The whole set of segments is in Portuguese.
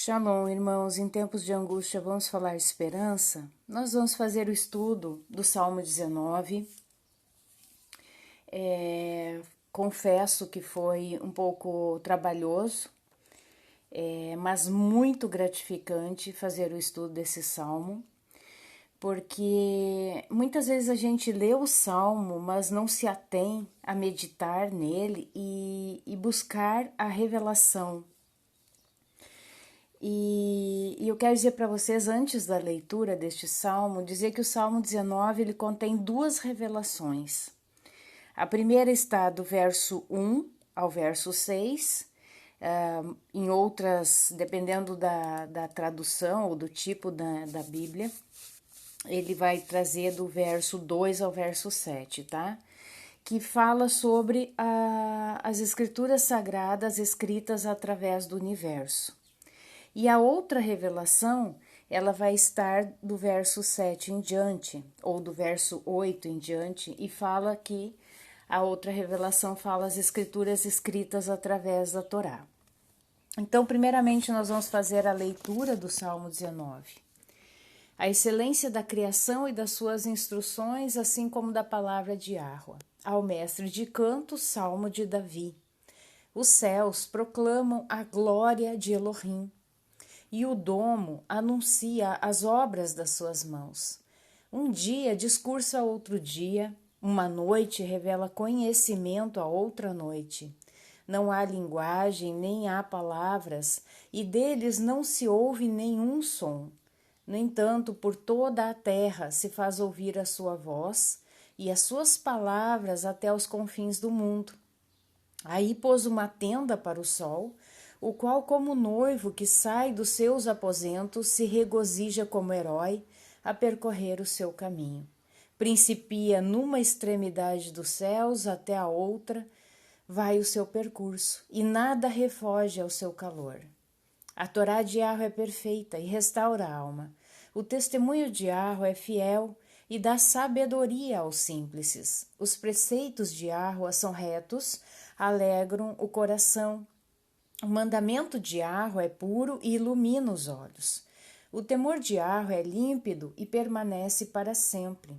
Shalom, irmãos. Em tempos de angústia, vamos falar de esperança? Nós vamos fazer o estudo do Salmo 19. Confesso que foi um pouco trabalhoso, mas muito gratificante fazer o estudo desse salmo, porque muitas vezes a gente lê o salmo, mas não se atém a meditar nele e buscar a revelação. E eu quero dizer para vocês, antes da leitura deste salmo, dizer que o Salmo 19 ele contém duas revelações. A primeira está do verso 1 ao verso 6, em outras, dependendo da tradução ou do tipo da Bíblia, ele vai trazer do verso 2 ao verso 7, tá? Que fala sobre as escrituras sagradas escritas através do universo. E a outra revelação, ela vai estar do verso 7 em diante, ou do verso 8 em diante, e fala que a outra revelação fala as escrituras escritas através da Torá. Então, primeiramente, nós vamos fazer a leitura do Salmo 19. A excelência da criação e das suas instruções, assim como da palavra de Yahweh. Ao mestre de canto, Salmo de Davi. Os céus proclamam a glória de Elohim, e o domo anuncia as obras das suas mãos. Um dia discursa a outro dia, uma noite revela conhecimento a outra noite. Não há linguagem, nem há palavras, e deles não se ouve nenhum som. No entanto, por toda a terra se faz ouvir a sua voz, e as suas palavras até os confins do mundo. Aí pôs uma tenda para o sol, o qual, como noivo que sai dos seus aposentos, se regozija como herói a percorrer o seu caminho. Principia numa extremidade dos céus até a outra, vai o seu percurso, e nada refoge ao seu calor. A Torá de Yahweh é perfeita e restaura a alma. O testemunho de Yahweh é fiel e dá sabedoria aos simples. Os preceitos de Yahweh são retos, alegram o coração. O mandamento de Yahweh é puro e ilumina os olhos. O temor de Yahweh é límpido e permanece para sempre.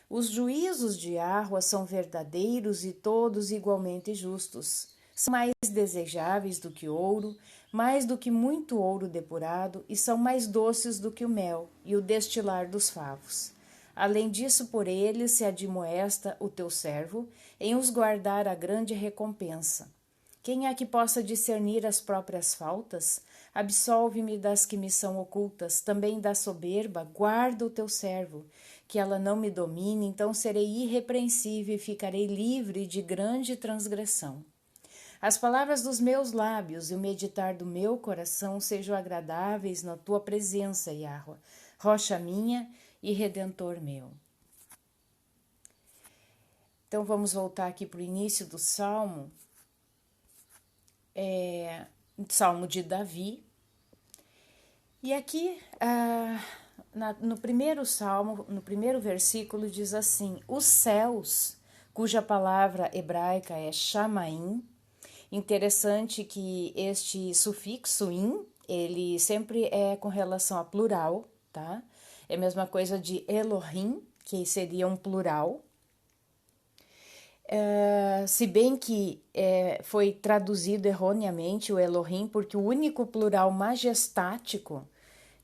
Os juízos de Yahweh são verdadeiros e todos igualmente justos. São mais desejáveis do que ouro, mais do que muito ouro depurado, e são mais doces do que o mel e o destilar dos favos. Além disso, por eles se admoesta o teu servo em os guardar a grande recompensa. Quem é que possa discernir as próprias faltas? Absolve-me das que me são ocultas, também da soberba, guarda o teu servo, que ela não me domine, então serei irrepreensível e ficarei livre de grande transgressão. As palavras dos meus lábios e o meditar do meu coração sejam agradáveis na tua presença, Yahweh, rocha minha e redentor meu. Então vamos voltar aqui para o início do Salmo. Salmo de Davi. E aqui, no primeiro salmo, no primeiro versículo, diz assim: os céus, cuja palavra hebraica é shamaim. Interessante que este sufixo in, ele sempre é com relação a plural, tá? É a mesma coisa de Elohim, que seria um plural. Se bem que foi traduzido erroneamente o Elohim, porque o único plural majestático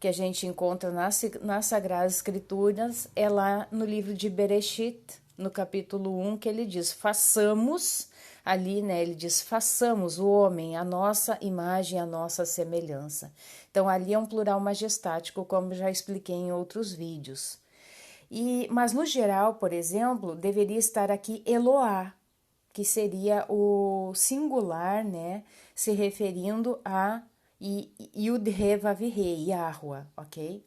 que a gente encontra nas Sagradas Escrituras é lá no livro de Bereshit, no capítulo 1, que ele diz, façamos, ali, né, ele diz, façamos o homem, a nossa imagem, a nossa semelhança. Então, ali é um plural majestático, como já expliquei em outros vídeos. Mas, no geral, por exemplo, deveria estar aqui Eloá, que seria o singular, né, se referindo a Yud-He-Vav-He, Yahweh, ok?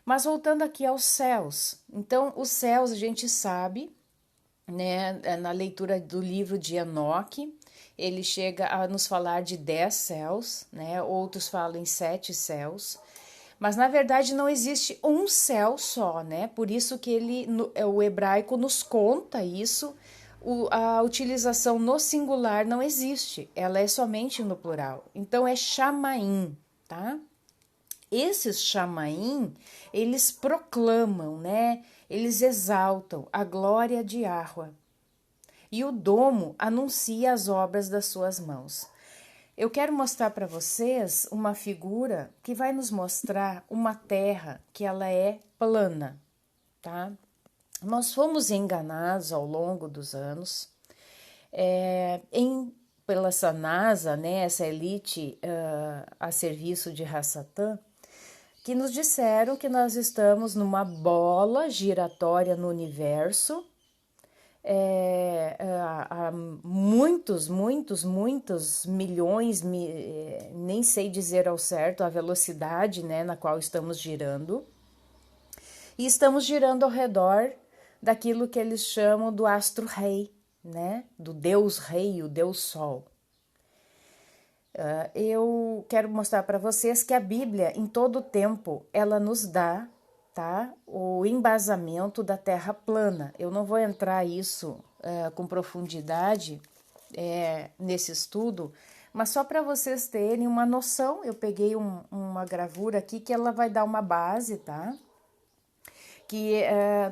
Mas voltando aqui aos céus. Então, os céus a gente sabe, né, na leitura do livro de Enoque, ele chega a nos falar de 10 céus, né, outros falam em 7 céus. Mas, na verdade, não existe um céu só, né? Por isso que o hebraico nos conta isso. A utilização no singular não existe. Ela é somente no plural. Então, é chamaim, tá? Esses Chamaim, eles proclamam, né? Eles exaltam a glória de Yahweh. E o domo anuncia as obras das suas mãos. Eu quero mostrar para vocês uma figura que vai nos mostrar uma terra que ela é plana, tá? Nós fomos enganados ao longo dos anos pela essa NASA, né, essa elite a serviço de Hassatan, que nos disseram que nós estamos numa bola giratória no universo, há muitos milhões, nem sei dizer ao certo a velocidade, né, na qual estamos girando, e estamos girando ao redor daquilo que eles chamam do astro-rei, né, do Deus Rei, o Deus Sol. Eu quero mostrar para vocês que a Bíblia, em todo o tempo, ela nos dá, tá, o embasamento da Terra plana. Eu não vou entrar isso com profundidade nesse estudo, mas só para vocês terem uma noção, eu peguei uma gravura aqui que ela vai dar uma base, tá? Que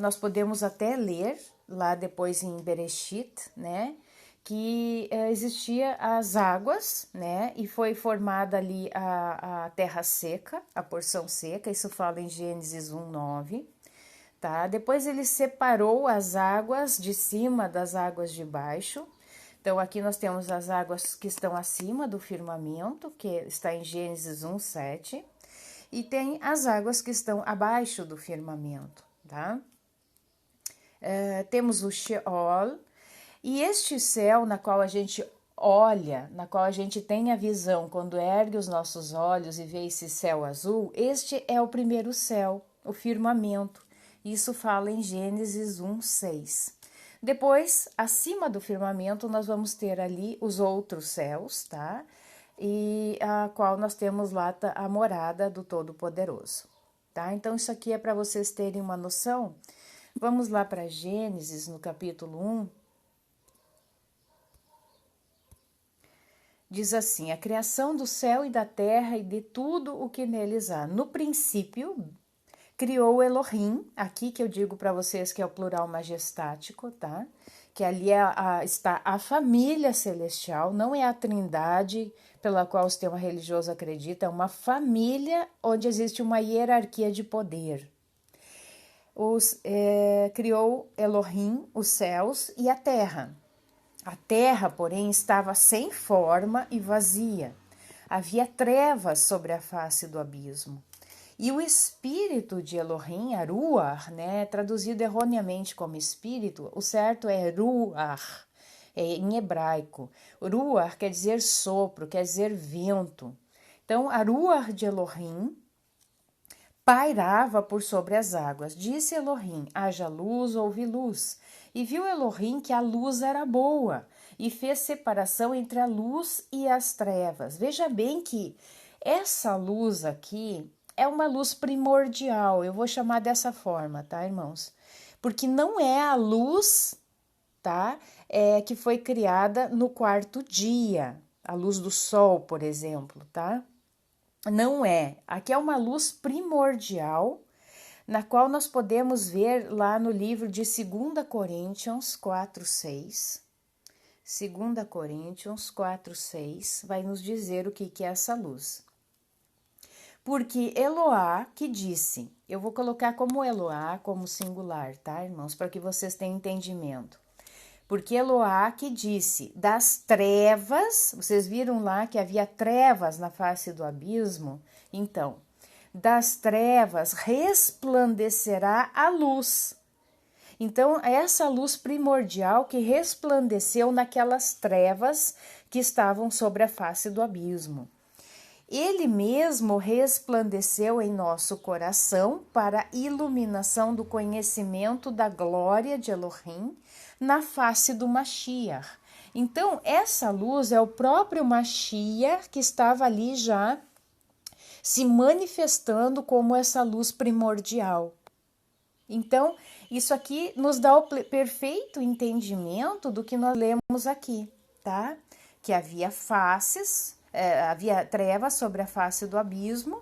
nós podemos até ler lá depois em Bereshit, né? Que existia as águas, né? E foi formada ali a terra seca, a porção seca, isso fala em Gênesis 1:9, tá? Depois ele separou as águas de cima das águas de baixo. Então aqui nós temos as águas que estão acima do firmamento, que está em Gênesis 1:7, e tem as águas que estão abaixo do firmamento, tá? Temos o Sheol, e este céu na qual a gente olha, na qual a gente tem a visão quando ergue os nossos olhos e vê esse céu azul, este é o primeiro céu, o firmamento. Isso fala em Gênesis 1:6. Depois, acima do firmamento, nós vamos ter ali os outros céus, tá? E a qual nós temos lá a morada do Todo-Poderoso, tá? Então, isso aqui é para vocês terem uma noção. Vamos lá para Gênesis, no capítulo 1. Diz assim: a criação do céu e da terra e de tudo o que neles há. No princípio, criou Elohim, aqui que eu digo para vocês que é o plural majestático, tá? Que ali está a família celestial, não é a trindade pela qual o sistema religioso acredita, é uma família onde existe uma hierarquia de poder. Criou Elohim os céus e a terra. A terra, porém, estava sem forma e vazia. Havia trevas sobre a face do abismo. E o espírito de Elohim, a Ruach, né, traduzido erroneamente como espírito, o certo é Ruach, em hebraico. Ruach quer dizer sopro, quer dizer vento. Então, a Ruach de Elohim pairava por sobre as águas. Disse Elohim: haja luz, houve luz. E viu Elohim que a luz era boa, e fez separação entre a luz e as trevas. Veja bem que essa luz aqui é uma luz primordial, eu vou chamar dessa forma, tá, irmãos? Porque não é a luz, tá, que foi criada no quarto dia, a luz do sol, por exemplo, tá? Não é. Aqui é uma luz primordial, na qual nós podemos ver lá no livro de 2 Coríntios 4:6. 2 Coríntios 4:6 vai nos dizer o que é essa luz. Porque Eloá que disse, eu vou colocar como Eloá, como singular, tá, irmãos? Para que vocês tenham entendimento. Porque Eloá que disse, das trevas, vocês viram lá que havia trevas na face do abismo? Então, das trevas resplandecerá a luz. Então, essa luz primordial que resplandeceu naquelas trevas que estavam sobre a face do abismo. Ele mesmo resplandeceu em nosso coração para a iluminação do conhecimento da glória de Elohim na face do Mashiach. Então, essa luz é o próprio Mashiach que estava ali já se manifestando como essa luz primordial. Então, isso aqui nos dá o perfeito entendimento do que nós lemos aqui, tá? Que havia faces, havia trevas sobre a face do abismo,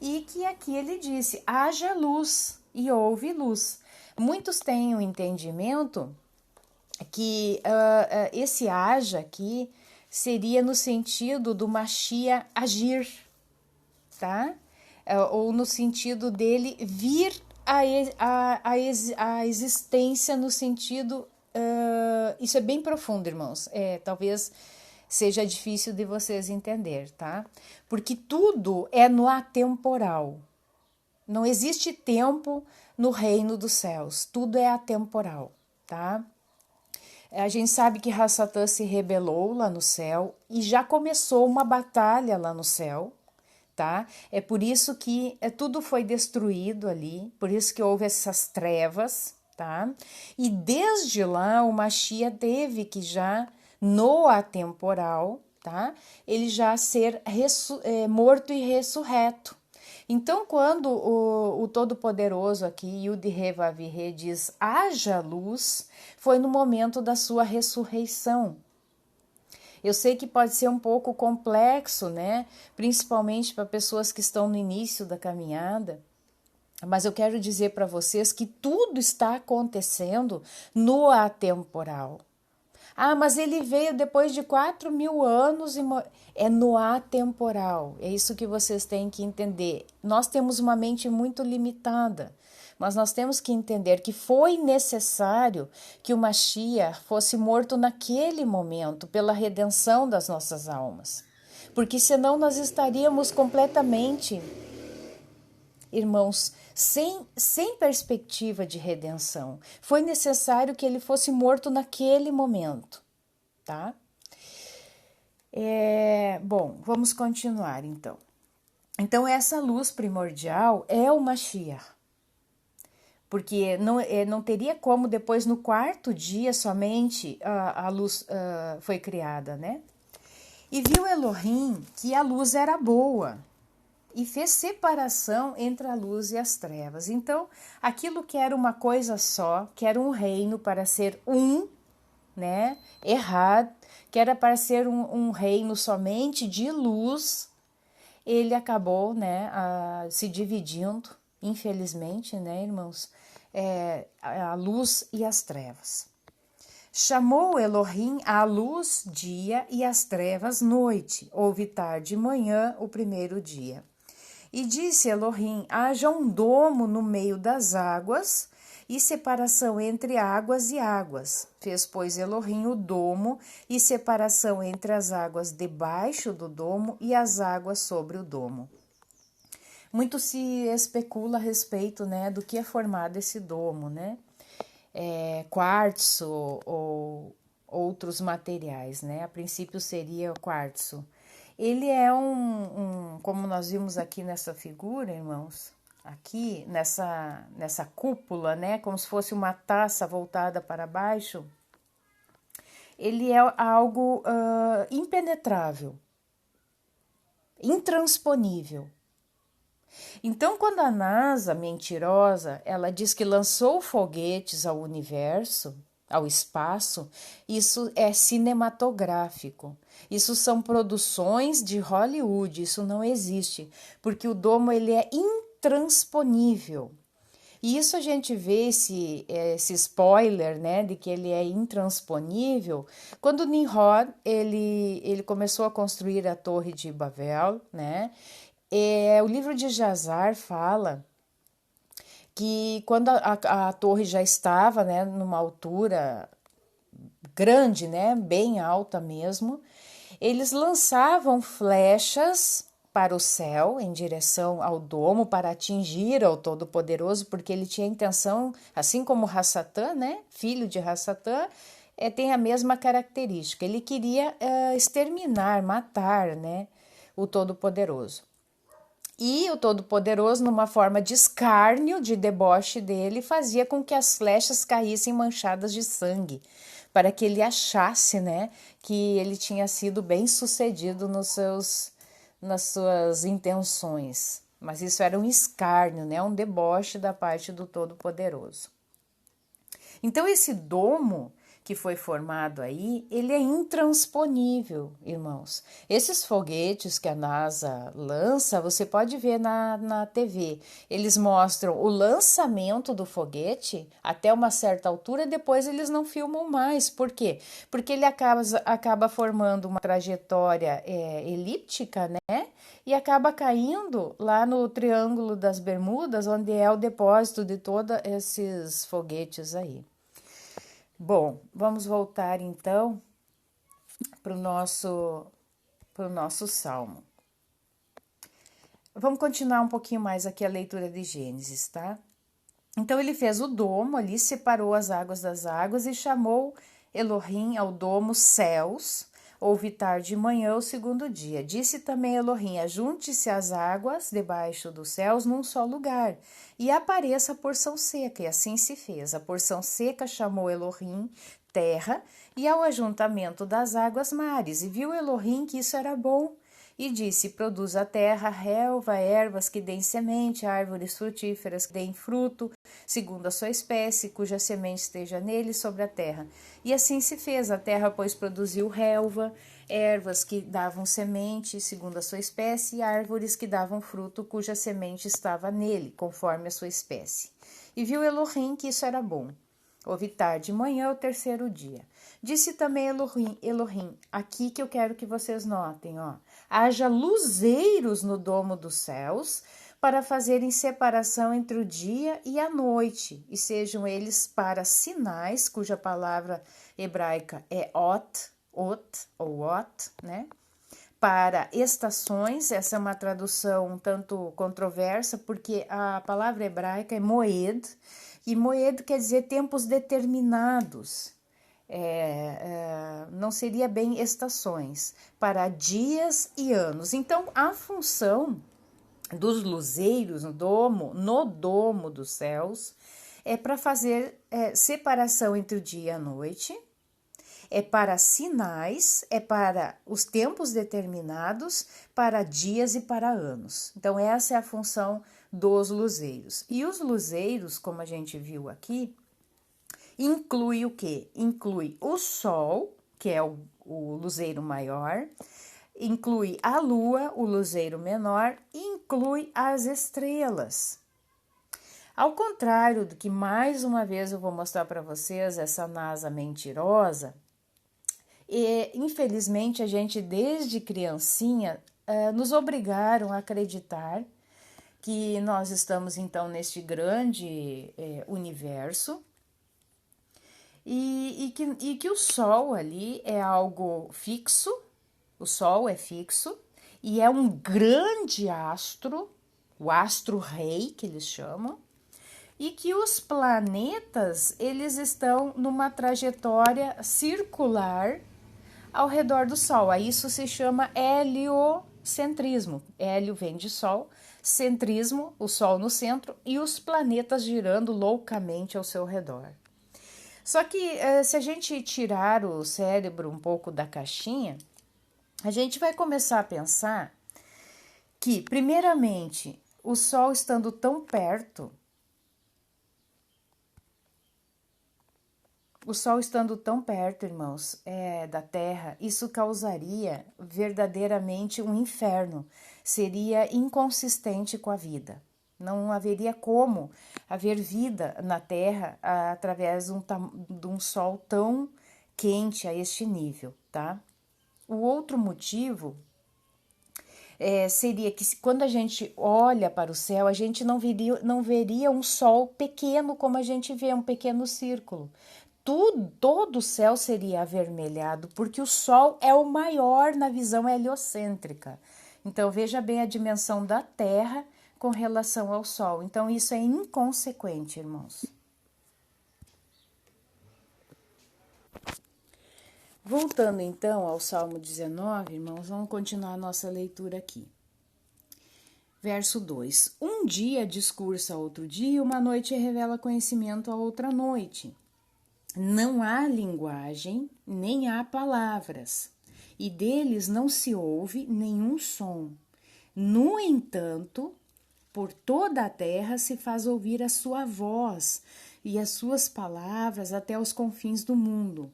e que aqui ele disse, haja luz e houve luz. Muitos têm o entendimento que esse haja aqui seria no sentido do Mashiach agir, tá? Ou no sentido dele vir a existência no sentido... isso é bem profundo, irmãos. Talvez seja difícil de vocês entender, tá? Porque tudo é no atemporal. Não existe tempo no reino dos céus. Tudo é atemporal, tá? A gente sabe que Hassatan se rebelou lá no céu e já começou uma batalha lá no céu, tá? É por isso que tudo foi destruído ali, por isso que houve essas trevas, tá? E desde lá o Mashiach teve que já, no atemporal, tá? Ele já ser morto e ressurreto. Então, quando o Todo-Poderoso aqui, Yud-He-Vav-He, diz haja luz, foi no momento da sua ressurreição. Eu sei que pode ser um pouco complexo, né? Principalmente para pessoas que estão no início da caminhada, mas eu quero dizer para vocês que tudo está acontecendo no atemporal. Ah, mas ele veio depois de 4.000 anos e é no atemporal. É isso que vocês têm que entender. Nós temos uma mente muito limitada, mas nós temos que entender que foi necessário que o Mashiach fosse morto naquele momento pela redenção das nossas almas. Porque senão nós estaríamos completamente, irmãos, sem perspectiva de redenção. Foi necessário que ele fosse morto naquele momento, tá? Bom, vamos continuar então. Então, essa luz primordial é o Mashiach, porque não teria como depois, no quarto dia somente, a luz foi criada, né? E viu Elohim que a luz era boa, e fez separação entre a luz e as trevas. Então, aquilo que era uma coisa só, que era um reino para ser né, errado, que era para ser um reino somente de luz, ele acabou, né, se dividindo, infelizmente, né, irmãos, a luz e as trevas. Chamou Elohim a luz dia e as trevas noite, houve tarde e manhã o primeiro dia. E disse Elohim, haja um domo no meio das águas e separação entre águas e águas. Fez, pois, Elohim o domo e separação entre as águas debaixo do domo e as águas sobre o domo. Muito se especula a respeito, né, do que é formado esse domo, né? Quartzo ou outros materiais, né? A princípio seria o quartzo. Ele é como nós vimos aqui nessa figura, irmãos, aqui nessa cúpula, né, como se fosse uma taça voltada para baixo, ele é algo impenetrável, intransponível. Então, quando a NASA, mentirosa, ela diz que lançou foguetes ao universo, ao espaço, isso é cinematográfico. Isso são produções de Hollywood, isso não existe, porque o domo ele é intransponível. E isso a gente vê esse spoiler, né, de que ele é intransponível, quando Nimrod ele começou a construir a Torre de Babel, né? O livro de Jazar fala que quando a torre já estava, né, numa altura grande, né, bem alta mesmo, eles lançavam flechas para o céu, em direção ao domo, para atingir ao Todo-Poderoso, porque ele tinha a intenção, assim como Hassatan, né, filho de Hassatan, tem a mesma característica, ele queria exterminar, matar, né, o Todo-Poderoso. E o Todo-Poderoso, numa forma de escárnio, de deboche dele, fazia com que as flechas caíssem manchadas de sangue, para que ele achasse, né, que ele tinha sido bem sucedido nas suas intenções. Mas isso era um escárnio, né, um deboche da parte do Todo-Poderoso. Então, esse domo que foi formado aí, ele é intransponível, irmãos. Esses foguetes que a NASA lança, você pode ver na TV. Eles mostram o lançamento do foguete até uma certa altura, depois eles não filmam mais. Por quê? Porque ele acaba formando uma trajetória elíptica, né? E acaba caindo lá no Triângulo das Bermudas, onde é o depósito de todos esses foguetes aí. Bom, vamos voltar então para o nosso salmo. Vamos continuar um pouquinho mais aqui a leitura de Gênesis, tá? Então ele fez o domo ali, separou as águas das águas e chamou Elohim ao domo céus. Houve tarde e manhã o segundo dia. Disse também Elohim: ajunte-se as águas debaixo dos céus num só lugar, e apareça a porção seca. E assim se fez. A porção seca chamou Elohim terra, e ao ajuntamento das águas mares. E viu Elohim que isso era bom. E disse: produz a terra relva, ervas que deem semente, árvores frutíferas que deem fruto, segundo a sua espécie, cuja semente esteja nele sobre a terra. E assim se fez. A terra, pois, produziu relva, ervas que davam semente, segundo a sua espécie, e árvores que davam fruto, cuja semente estava nele, conforme a sua espécie. E viu Elohim que isso era bom. Houve tarde e manhã o terceiro dia. Disse também Elohim, aqui que eu quero que vocês notem, ó. Haja luzeiros no domo dos céus, para fazerem separação entre o dia e a noite, e sejam eles para sinais, cuja palavra hebraica é ot, né? Para estações, essa é uma tradução um tanto controversa, porque a palavra hebraica é moed, e moed quer dizer tempos determinados. Não seria bem estações, para dias e anos. Então, a função dos luzeiros no domo dos céus, é para fazer separação entre o dia e a noite, é para sinais, é para os tempos determinados, para dias e para anos. Então, essa é a função dos luzeiros. E os luzeiros, como a gente viu aqui, inclui o quê? Inclui o sol, que é o luzeiro maior, inclui a lua, o luzeiro menor, e inclui as estrelas. Ao contrário do que mais uma vez eu vou mostrar para vocês, essa NASA mentirosa, e infelizmente a gente desde criancinha nos obrigaram a acreditar que nós estamos então neste grande universo, e que o Sol ali é algo fixo, o Sol é fixo, e é um grande astro, o astro-rei que eles chamam, e que os planetas, eles estão numa trajetória circular ao redor do Sol. Aí isso se chama heliocentrismo. Hélio vem de Sol, centrismo, o Sol no centro, e os planetas girando loucamente ao seu redor. Só que se a gente tirar o cérebro um pouco da caixinha, a gente vai começar a pensar que, primeiramente, o Sol estando tão perto, irmãos, da Terra, isso causaria verdadeiramente um inferno, seria inconsistente com a vida. Não haveria como haver vida na Terra através de um Sol tão quente a este nível, tá? O outro motivo seria que quando a gente olha para o céu, a gente não veria um Sol pequeno como a gente vê, um pequeno círculo. Todo o céu seria avermelhado, porque o Sol é o maior na visão heliocêntrica. Então, veja bem a dimensão da Terra com relação ao Sol. Então, isso é inconsequente, irmãos. Voltando então ao Salmo 19, irmãos, vamos continuar a nossa leitura aqui. Verso 2: um dia discursa a outro dia, uma noite revela conhecimento a outra noite. Não há linguagem, nem há palavras, e deles não se ouve nenhum som. No entanto, por toda a terra se faz ouvir a sua voz e as suas palavras até os confins do mundo.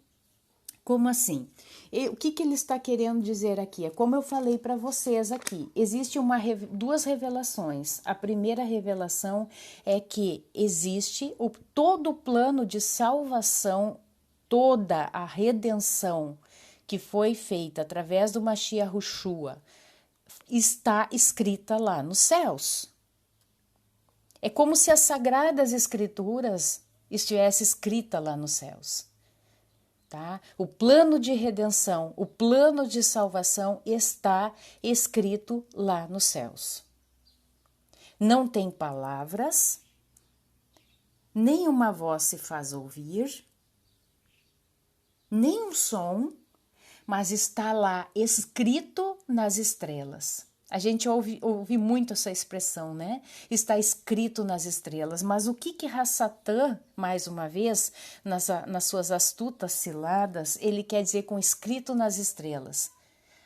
Como assim? O que ele está querendo dizer aqui? É como eu falei para vocês aqui. Existe duas revelações. A primeira revelação é que existe todo o plano de salvação, toda a redenção que foi feita através do Mashiach Hushua está escrita lá nos céus. É como se as Sagradas Escrituras estivesse escrita lá nos céus. Tá? O plano de redenção, o plano de salvação está escrito lá nos céus. Não tem palavras, nenhuma voz se faz ouvir, nem um som, mas está lá escrito nas estrelas. A gente ouve muito essa expressão, né? Está escrito nas estrelas. Mas o que Hassatan, mais uma vez, nas suas astutas ciladas, ele quer dizer com escrito nas estrelas?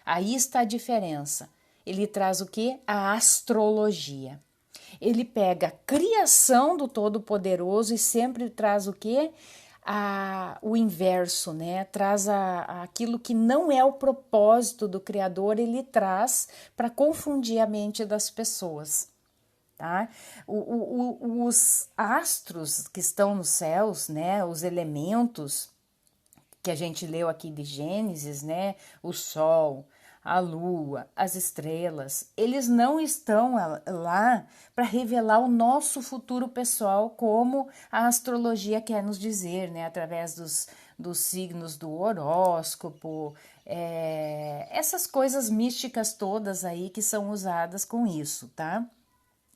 Aí está a diferença. Ele traz o quê? A astrologia. Ele pega a criação do Todo-Poderoso e sempre traz o quê? O inverso, né? Traz aquilo que não é o propósito do Criador, ele traz para confundir a mente das pessoas. Tá? Os astros que estão nos céus, né? Os elementos que a gente leu aqui de Gênesis, né? O Sol, a Lua, as estrelas, eles não estão lá para revelar o nosso futuro pessoal, como a astrologia quer nos dizer, né? Através dos signos do horóscopo, essas coisas místicas todas aí que são usadas com isso, tá?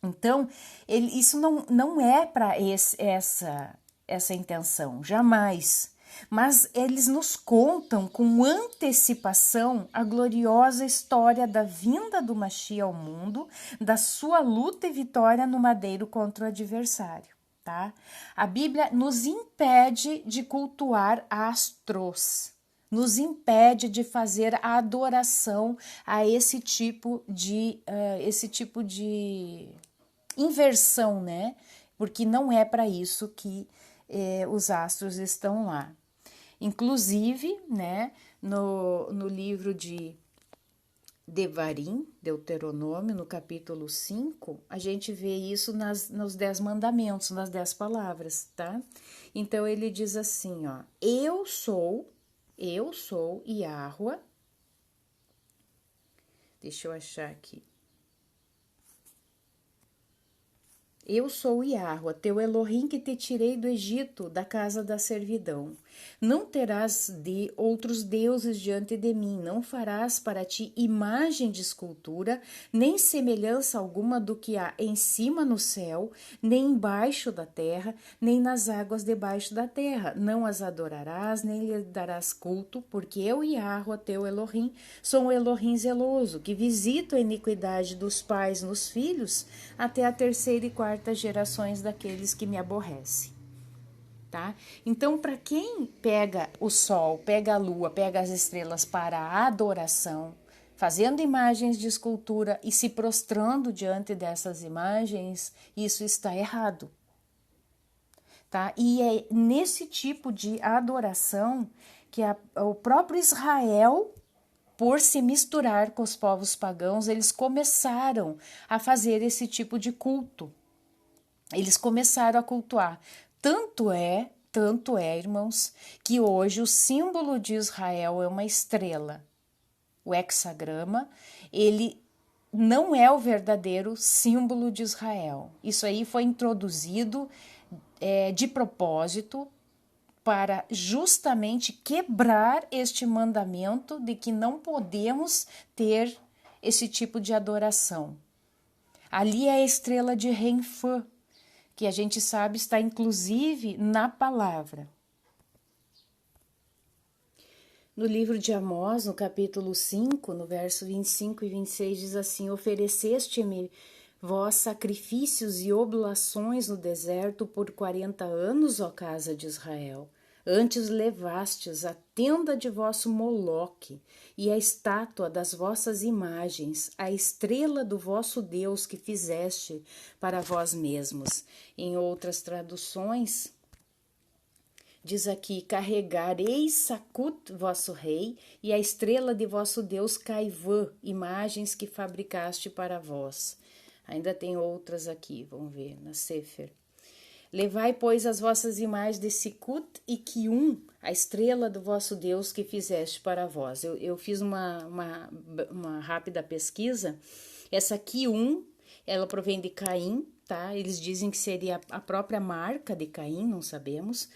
Então, isso não é para essa intenção, jamais. Mas eles nos contam com antecipação a gloriosa história da vinda do Mashiach ao mundo, da sua luta e vitória no madeiro contra o adversário, tá? A Bíblia nos impede de cultuar astros, nos impede de fazer a adoração a esse tipo de inversão, né? Porque não é para isso que os astros estão lá. Inclusive, né, no livro de Devarim, Deuteronômio, no capítulo 5, a gente vê isso nos 10 mandamentos, nas 10 palavras, tá? Então, ele diz assim, ó, eu sou Yahuwah, deixa eu achar aqui. Eu sou Yahuwah, teu Elohim, que te tirei do Egito, da casa da servidão. Não terás de outros deuses diante de mim, não farás para ti imagem de escultura, nem semelhança alguma do que há em cima no céu, nem embaixo da terra, nem nas águas debaixo da terra. Não as adorarás, nem lhe darás culto, porque eu, Yahuwah, teu Elohim, sou um Elohim zeloso, que visito a iniquidade dos pais nos filhos, até a terceira e quarta gerações daqueles que me aborrecem, tá? Então, para quem pega o sol, pega a lua, pega as estrelas para a adoração, fazendo imagens de escultura e se prostrando diante dessas imagens, isso está errado, tá? E é nesse tipo de adoração que o próprio Israel, por se misturar com os povos pagãos, eles começaram a fazer esse tipo de culto. Eles começaram a cultuar. Tanto é, irmãos, que hoje o símbolo de Israel é uma estrela. O hexagrama, ele não é o verdadeiro símbolo de Israel. Isso aí foi introduzido de propósito para justamente quebrar este mandamento de que não podemos ter esse tipo de adoração. Ali é a estrela de Renfã, que a gente sabe está inclusive na palavra. No livro de Amós, no capítulo 5, no verso 25 e 26, diz assim: ofereceste-me vós sacrifícios e oblações no deserto por 40 anos, ó casa de Israel. Antes levastes a tenda de vosso Moloque e a estátua das vossas imagens, a estrela do vosso Deus que fizeste para vós mesmos. Em outras traduções, diz aqui: carregareis Sakut, vosso rei, e a estrela de vosso Deus Caivã, imagens que fabricaste para vós. Ainda tem outras aqui, vamos ver, na Sefer. Levai, pois, as vossas imagens de Sikut e Kium, a estrela do vosso Deus que fizeste para vós. Eu fiz uma rápida pesquisa. Essa Kium, ela provém de Caim, tá? Eles dizem que seria a própria marca de Caim, não sabemos.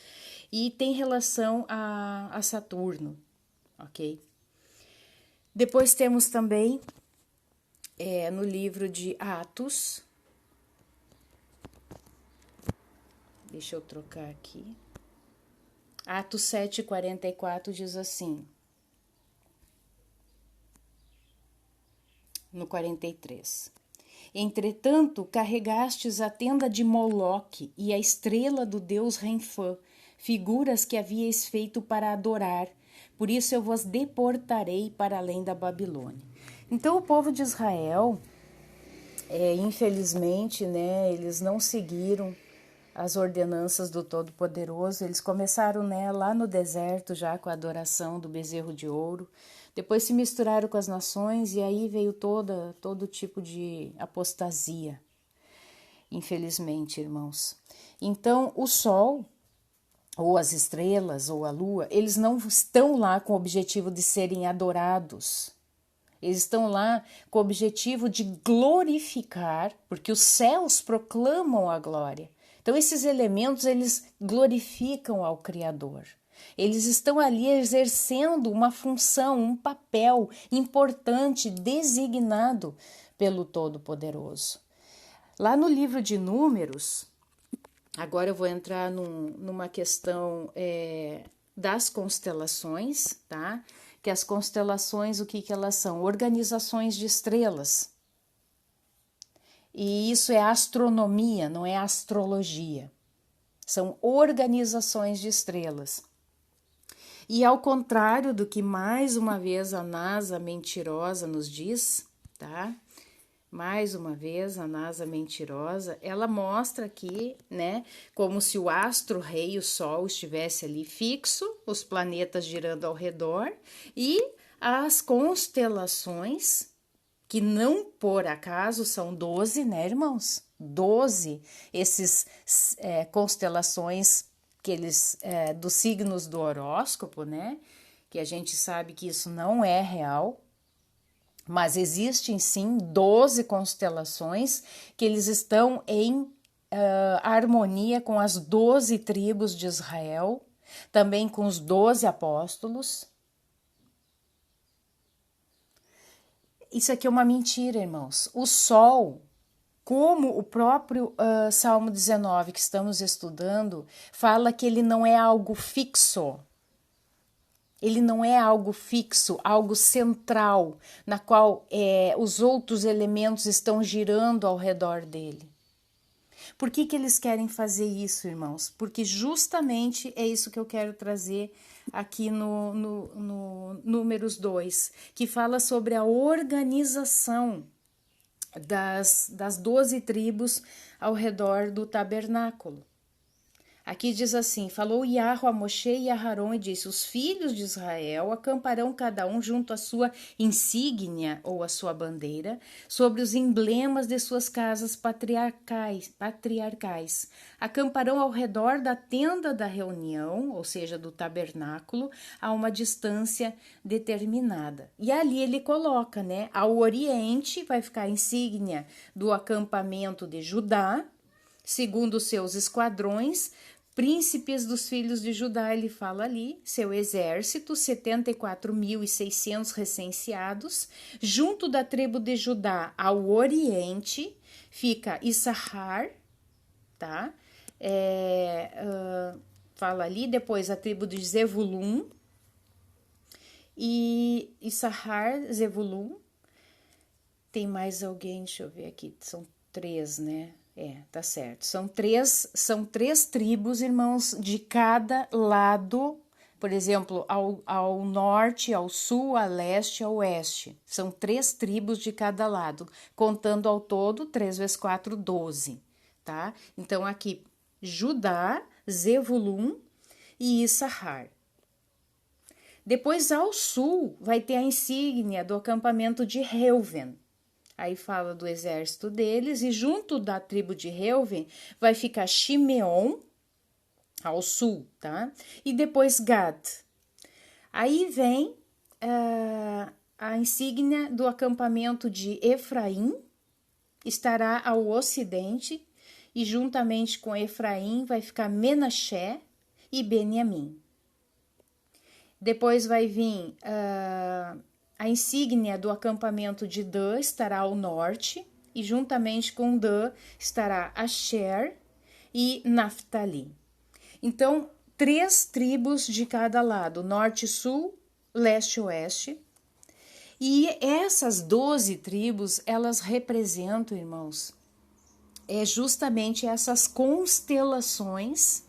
E tem relação a Saturno, ok? Depois temos também, no livro de Atos, deixa eu trocar aqui, Atos 7:44 diz assim, no 43. Entretanto, carregastes a tenda de Moloque e a estrela do deus Renfã, figuras que havíeis feito para adorar, por isso eu vos deportarei para além da Babilônia. Então o povo de Israel, infelizmente, né, eles não seguiram as ordenanças do Todo-Poderoso. Eles começaram, né, lá no deserto já com a adoração do bezerro de ouro, depois se misturaram com as nações e aí veio todo tipo de apostasia, infelizmente, irmãos. Então o sol, ou as estrelas, ou a lua, eles não estão lá com o objetivo de serem adorados. Eles estão lá com o objetivo de glorificar, porque os céus proclamam a glória. Então esses elementos, eles glorificam ao Criador. Eles estão ali exercendo uma função, um papel importante, designado pelo Todo-Poderoso. Lá no livro de Números, agora eu vou entrar numa questão das constelações, tá? Que as constelações, o que elas são? Organizações de estrelas. E isso é astronomia, não é astrologia. São organizações de estrelas. E ao contrário do que mais uma vez a NASA mentirosa nos diz, tá? Mais uma vez a NASA mentirosa, ela mostra aqui, né, como se o astro-rei, o Sol, estivesse ali fixo, os planetas girando ao redor e as constelações, que não por acaso são 12, né, irmãos? 12 esses constelações que eles dos signos do horóscopo, né? Que a gente sabe que isso não é real, mas existem sim 12 constelações que eles estão em harmonia com as 12 tribos de Israel, também com os 12 apóstolos. Isso aqui é uma mentira, irmãos. O Sol, como o próprio Salmo 19 que estamos estudando, fala que ele não é algo fixo. Ele não é algo fixo, algo central, na qual os outros elementos estão girando ao redor dele. Por que eles querem fazer isso, irmãos? Porque justamente é isso que eu quero trazer aqui no Números 2, que fala sobre a organização das 12 tribos ao redor do tabernáculo. Aqui diz assim, falou Yahweh a Moshe e a Aharon e disse, os filhos de Israel acamparão cada um junto à sua insígnia ou à sua bandeira, sobre os emblemas de suas casas patriarcais. Acamparão ao redor da tenda da reunião, ou seja, do tabernáculo, a uma distância determinada. E ali ele coloca, né, ao oriente vai ficar a insígnia do acampamento de Judá, segundo os seus esquadrões, príncipes dos filhos de Judá, ele fala ali, seu exército, 74.600 recenseados, junto da tribo de Judá ao oriente, fica Issachar, tá? Fala ali, depois a tribo de Zevulun, e Issachar, Zevulun, tem mais alguém, deixa eu ver aqui, são 3, né? Tá certo. São três tribos, irmãos, de cada lado, por exemplo, ao norte, ao sul, a leste, ao oeste. São 3 tribos de cada lado, contando ao todo 3 vezes 4, 12, tá? Então, aqui, Judá, Zevulun, e Issachar. Depois, ao sul, vai ter a insígnia do acampamento de Reuven. Aí fala do exército deles, e junto da tribo de Reuven vai ficar Shimeon, ao sul, tá? E depois Gad. Aí vem a insígnia do acampamento de Efraim, estará ao ocidente, e juntamente com Efraim vai ficar Menaché e Beniamim. Depois vai vir a insígnia do acampamento de Dan, estará ao norte, e juntamente com Dan estará Asher e Naftali. Então, 3 tribos de cada lado, norte, sul, leste e oeste. E essas 12 tribos, elas representam, irmãos, justamente essas constelações,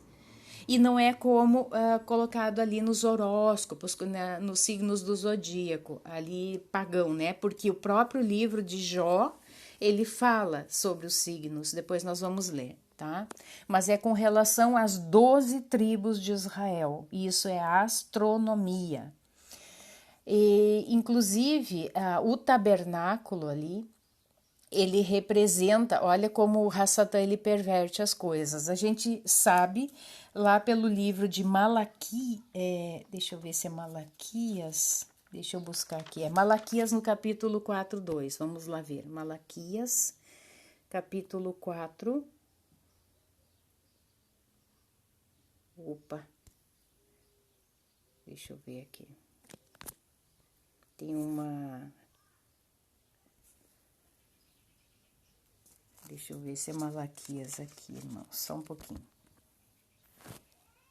e não é como colocado ali nos horóscopos, nos signos do zodíaco, ali pagão, né? Porque o próprio livro de Jó, ele fala sobre os signos, depois nós vamos ler, tá? Mas é com relação às 12 tribos de Israel, e isso é astronomia. E, inclusive, o tabernáculo ali, ele representa, olha como o Hassatan ele perverte as coisas. A gente sabe lá pelo livro de Malaquias, deixa eu ver se é Malaquias, deixa eu buscar aqui, é Malaquias no capítulo 4:2, vamos lá ver, Malaquias, capítulo 4, deixa eu ver aqui, tem deixa eu ver se é Malaquias aqui, irmão, só um pouquinho.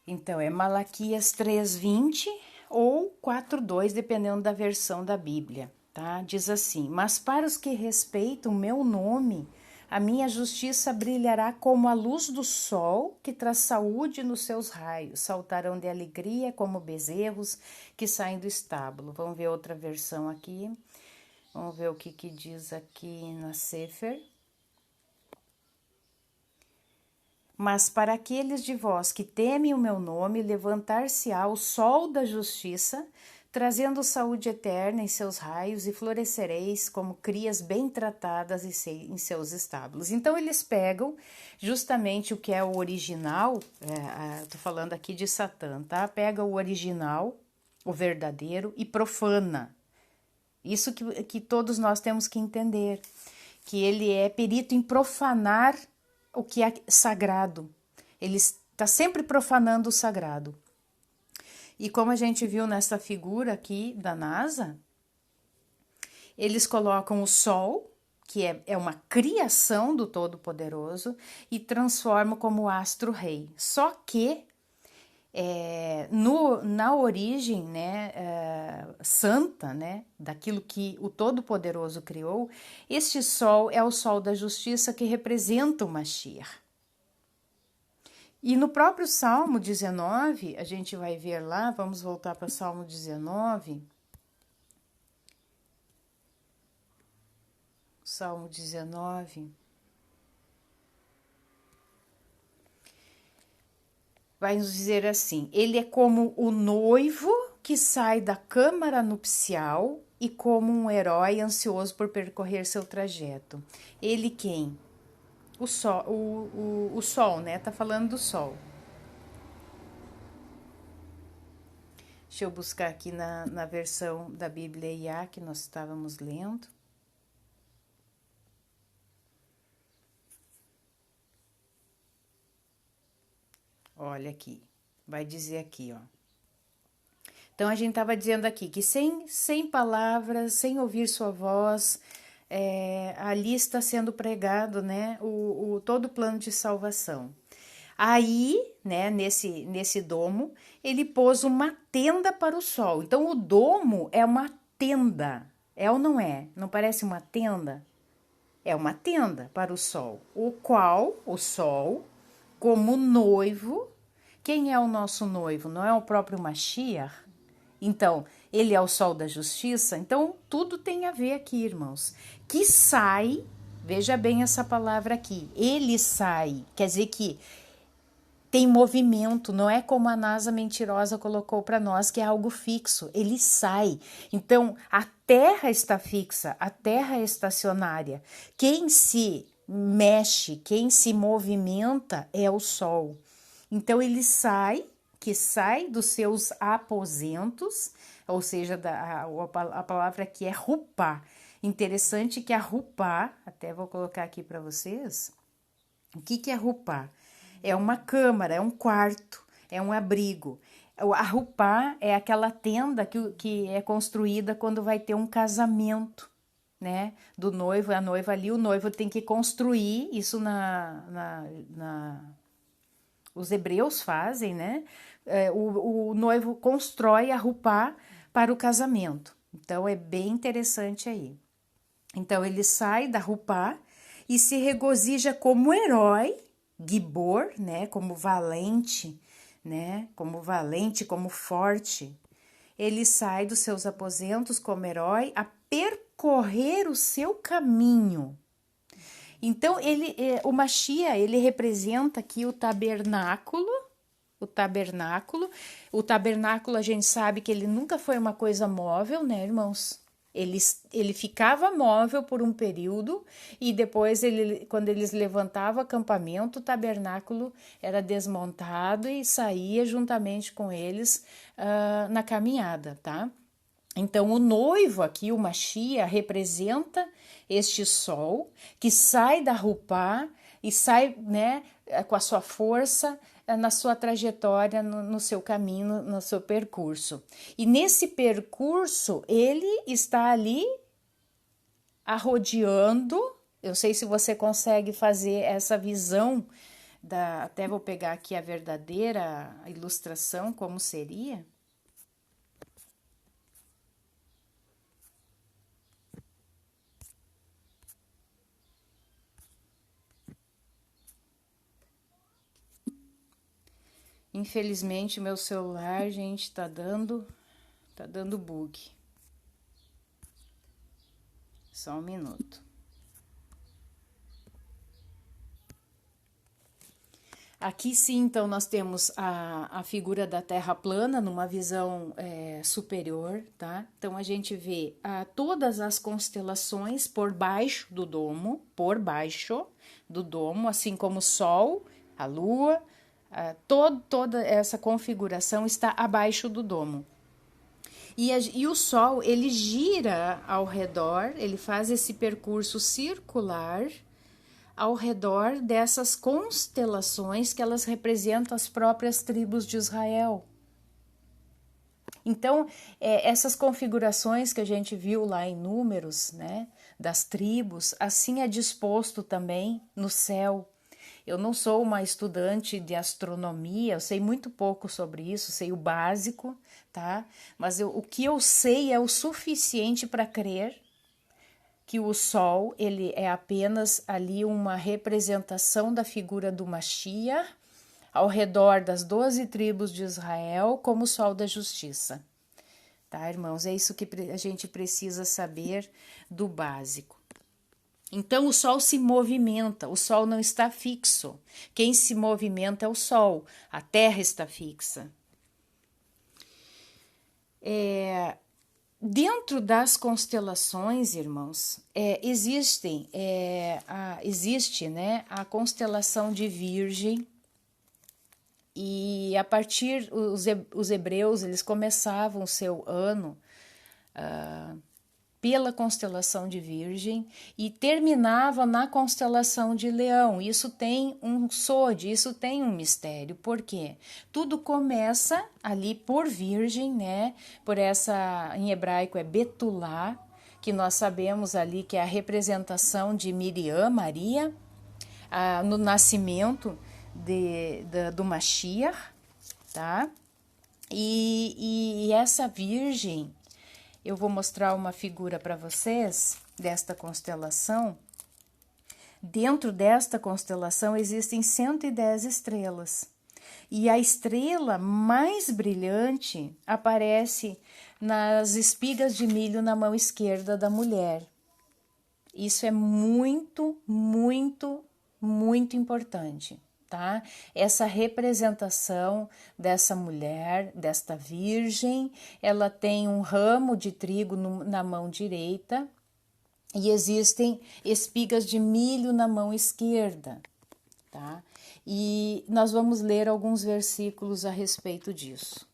Então, é Malaquias 3:20 ou 4:2, dependendo da versão da Bíblia, tá? Diz assim: mas para os que respeitam meu nome, a minha justiça brilhará como a luz do sol, que traz saúde nos seus raios. Saltarão de alegria como bezerros que saem do estábulo. Vamos ver outra versão aqui. Vamos ver o que diz aqui na Sefer. Mas para aqueles de vós que temem o meu nome, levantar-se-á o sol da justiça, trazendo saúde eterna em seus raios, e florescereis como crias bem tratadas em seus estábulos. Então, eles pegam justamente o que é o original, estou falando aqui de Satã, tá? Pega o original, o verdadeiro, e profana. Isso que todos nós temos que entender, que ele é perito em profanar o que é sagrado. Ele está sempre profanando o sagrado. E como a gente viu nessa figura aqui da NASA, eles colocam o Sol, que é uma criação do Todo-Poderoso, e transformam como astro-rei. Só que na origem, né, santa, né, daquilo que o Todo-Poderoso criou, este sol é o sol da justiça que representa o Mashiach. E no próprio Salmo 19, a gente vai ver lá, vamos voltar para o Salmo 19. Salmo 19. Vai nos dizer assim: ele é como o noivo que sai da câmara nupcial e como um herói ansioso por percorrer seu trajeto. Ele quem? O sol, o sol, né? Tá falando do sol. Deixa eu buscar aqui na versão da Bíblia IA que nós estávamos lendo. Olha aqui, vai dizer aqui, ó. Então, a gente estava dizendo aqui que sem palavras, sem ouvir sua voz, ali está sendo pregado, né, todo o plano de salvação. Aí, né, nesse domo, ele pôs uma tenda para o sol. Então, o domo é uma tenda, é ou não é? Não parece uma tenda? É uma tenda para o sol, o qual, o sol, como noivo. Quem é o nosso noivo? Não é o próprio Mashiach? Então, ele é o sol da justiça? Então, tudo tem a ver aqui, irmãos. Que sai, veja bem essa palavra aqui, ele sai, quer dizer que tem movimento, não é como a NASA mentirosa colocou para nós, que é algo fixo, ele sai. Então, a Terra está fixa, a Terra é estacionária. Quem se mexe, quem se movimenta é o Sol. Então, ele sai, que sai dos seus aposentos, ou seja, a palavra aqui é rupar. Interessante que a rupar, até vou colocar aqui para vocês, o que é rupar? É uma câmara, é um quarto, é um abrigo. A rupá é aquela tenda que é construída quando vai ter um casamento, né? Do noivo e a noiva ali, o noivo tem que construir, isso os hebreus fazem, né? O noivo constrói a rupá para o casamento. Então é bem interessante aí. Então ele sai da rupá e se regozija como herói, Gibor, né, como valente, né, como forte. Ele sai dos seus aposentos como herói a percorrer o seu caminho. Então, o Mashiach, ele representa aqui o tabernáculo. O tabernáculo, a gente sabe que ele nunca foi uma coisa móvel, né, irmãos? Ele ficava móvel por um período e depois, quando eles levantavam o acampamento, o tabernáculo era desmontado e saía juntamente com eles na caminhada, tá? Então, o noivo aqui, o Mashiach, representa este sol que sai da rupá e sai, né, com a sua força na sua trajetória, no seu caminho, no seu percurso. E nesse percurso, ele está ali arrodeando. Eu sei se você consegue fazer essa visão, até vou pegar aqui a verdadeira ilustração, como seria. Infelizmente, meu celular, gente, tá dando bug. Só um minuto. Aqui sim, então, nós temos a figura da Terra plana numa visão superior, tá? Então, a gente vê todas as constelações por baixo do domo, assim como o Sol, a Lua, toda essa configuração está abaixo do domo. E o Sol, ele gira ao redor, ele faz esse percurso circular ao redor dessas constelações que elas representam as próprias tribos de Israel. Então, essas configurações que a gente viu lá em Números, né, das tribos, assim é disposto também no céu. Eu não sou uma estudante de astronomia, eu sei muito pouco sobre isso, sei o básico, tá? Mas o que eu sei é o suficiente para crer que o Sol, ele é apenas ali uma representação da figura do Mashiach ao redor das 12 tribos de Israel como o Sol da Justiça. Tá, irmãos? É isso que a gente precisa saber do básico. Então, o Sol se movimenta, o Sol não está fixo. Quem se movimenta é o Sol, a Terra está fixa. Dentro das constelações, irmãos, existe, né, a constelação de Virgem, e a partir, os hebreus, eles começavam o seu ano pela constelação de Virgem e terminavam na constelação de Leão. Isso tem um sode, isso tem um mistério. Por quê? Tudo começa ali por Virgem, né? Por essa, em hebraico é Betulá, que nós sabemos ali que é a representação de Miriam, Maria, no nascimento do Mashiach, tá? E essa Virgem, eu vou mostrar uma figura para vocês desta constelação. Dentro desta constelação existem 110 estrelas. E a estrela mais brilhante aparece nas espigas de milho na mão esquerda da mulher. Isso é muito, muito, muito importante, tá? Essa representação dessa mulher, desta virgem, ela tem um ramo de trigo na mão direita e existem espigas de milho na mão esquerda, tá? E nós vamos ler alguns versículos a respeito disso.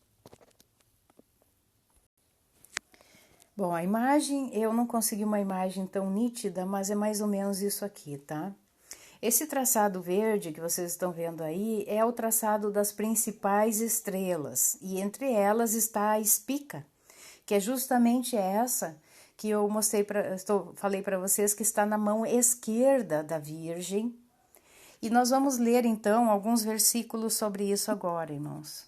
Bom, a imagem, eu não consegui uma imagem tão nítida, mas é mais ou menos isso aqui, tá? Esse traçado verde que vocês estão vendo aí é o traçado das principais estrelas, e entre elas está a espica, que é justamente essa que eu falei para vocês que está na mão esquerda da Virgem. E nós vamos ler então alguns versículos sobre isso agora, irmãos.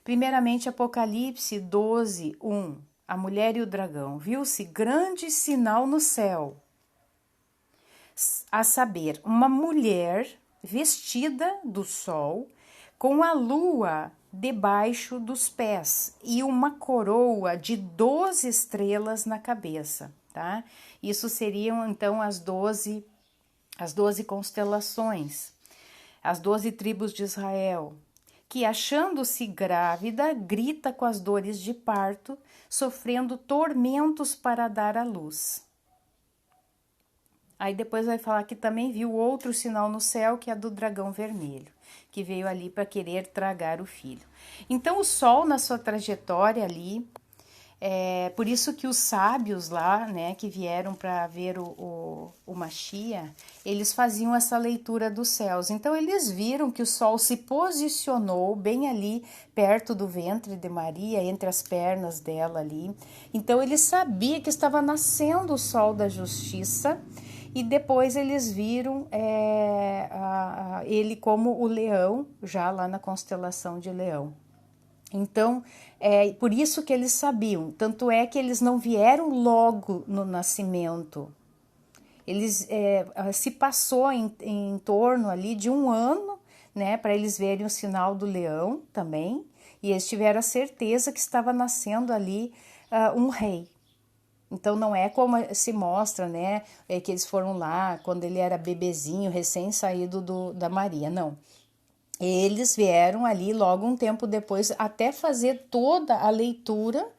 Primeiramente, Apocalipse 12, 1. A mulher e o dragão. Viu-se grande sinal no céu, a saber, uma mulher vestida do sol, com a lua debaixo dos pés e uma coroa de 12 estrelas na cabeça, tá? Isso seriam então as 12 constelações, as 12 tribos de Israel, que, achando-se grávida, grita com as dores de parto, sofrendo tormentos para dar à luz. Aí depois vai falar que também viu outro sinal no céu, que é a do dragão vermelho, que veio ali para querer tragar o filho. Então o sol na sua trajetória ali, por isso que os sábios lá, né, que vieram para ver o Mashiach, eles faziam essa leitura dos céus. Então eles viram que o sol se posicionou bem ali perto do ventre de Maria, entre as pernas dela ali. Então eles sabiam que estava nascendo o sol da justiça. E depois eles viram ele como o leão, já lá na constelação de Leão. Então, por isso que eles sabiam. Tanto é que eles não vieram logo no nascimento. Eles se passou em torno ali de um ano, né, para eles verem o sinal do leão também. E eles tiveram a certeza que estava nascendo ali um rei. Então não é como se mostra, né, que eles foram lá quando ele era bebezinho, recém-saído da Maria, não. Eles vieram ali logo um tempo depois até fazer toda a leitura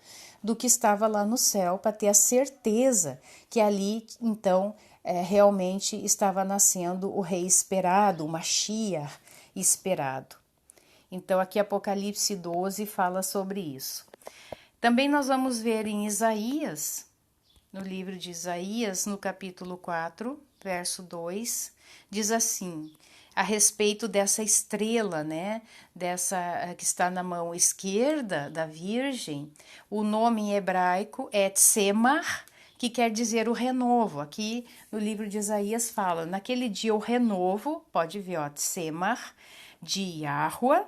do que estava lá no céu, para ter a certeza que ali, então, realmente estava nascendo o rei esperado, o Mashiach esperado. Então aqui Apocalipse 12 fala sobre isso. Também nós vamos ver em Isaías, no livro de Isaías, no capítulo 4, verso 2, diz assim, a respeito dessa estrela, né, dessa que está na mão esquerda da Virgem, o nome em hebraico é Tsemar, que quer dizer o renovo. Aqui no livro de Isaías fala, naquele dia o renovo, pode ver, ó, Tsemar, de Yahuwah,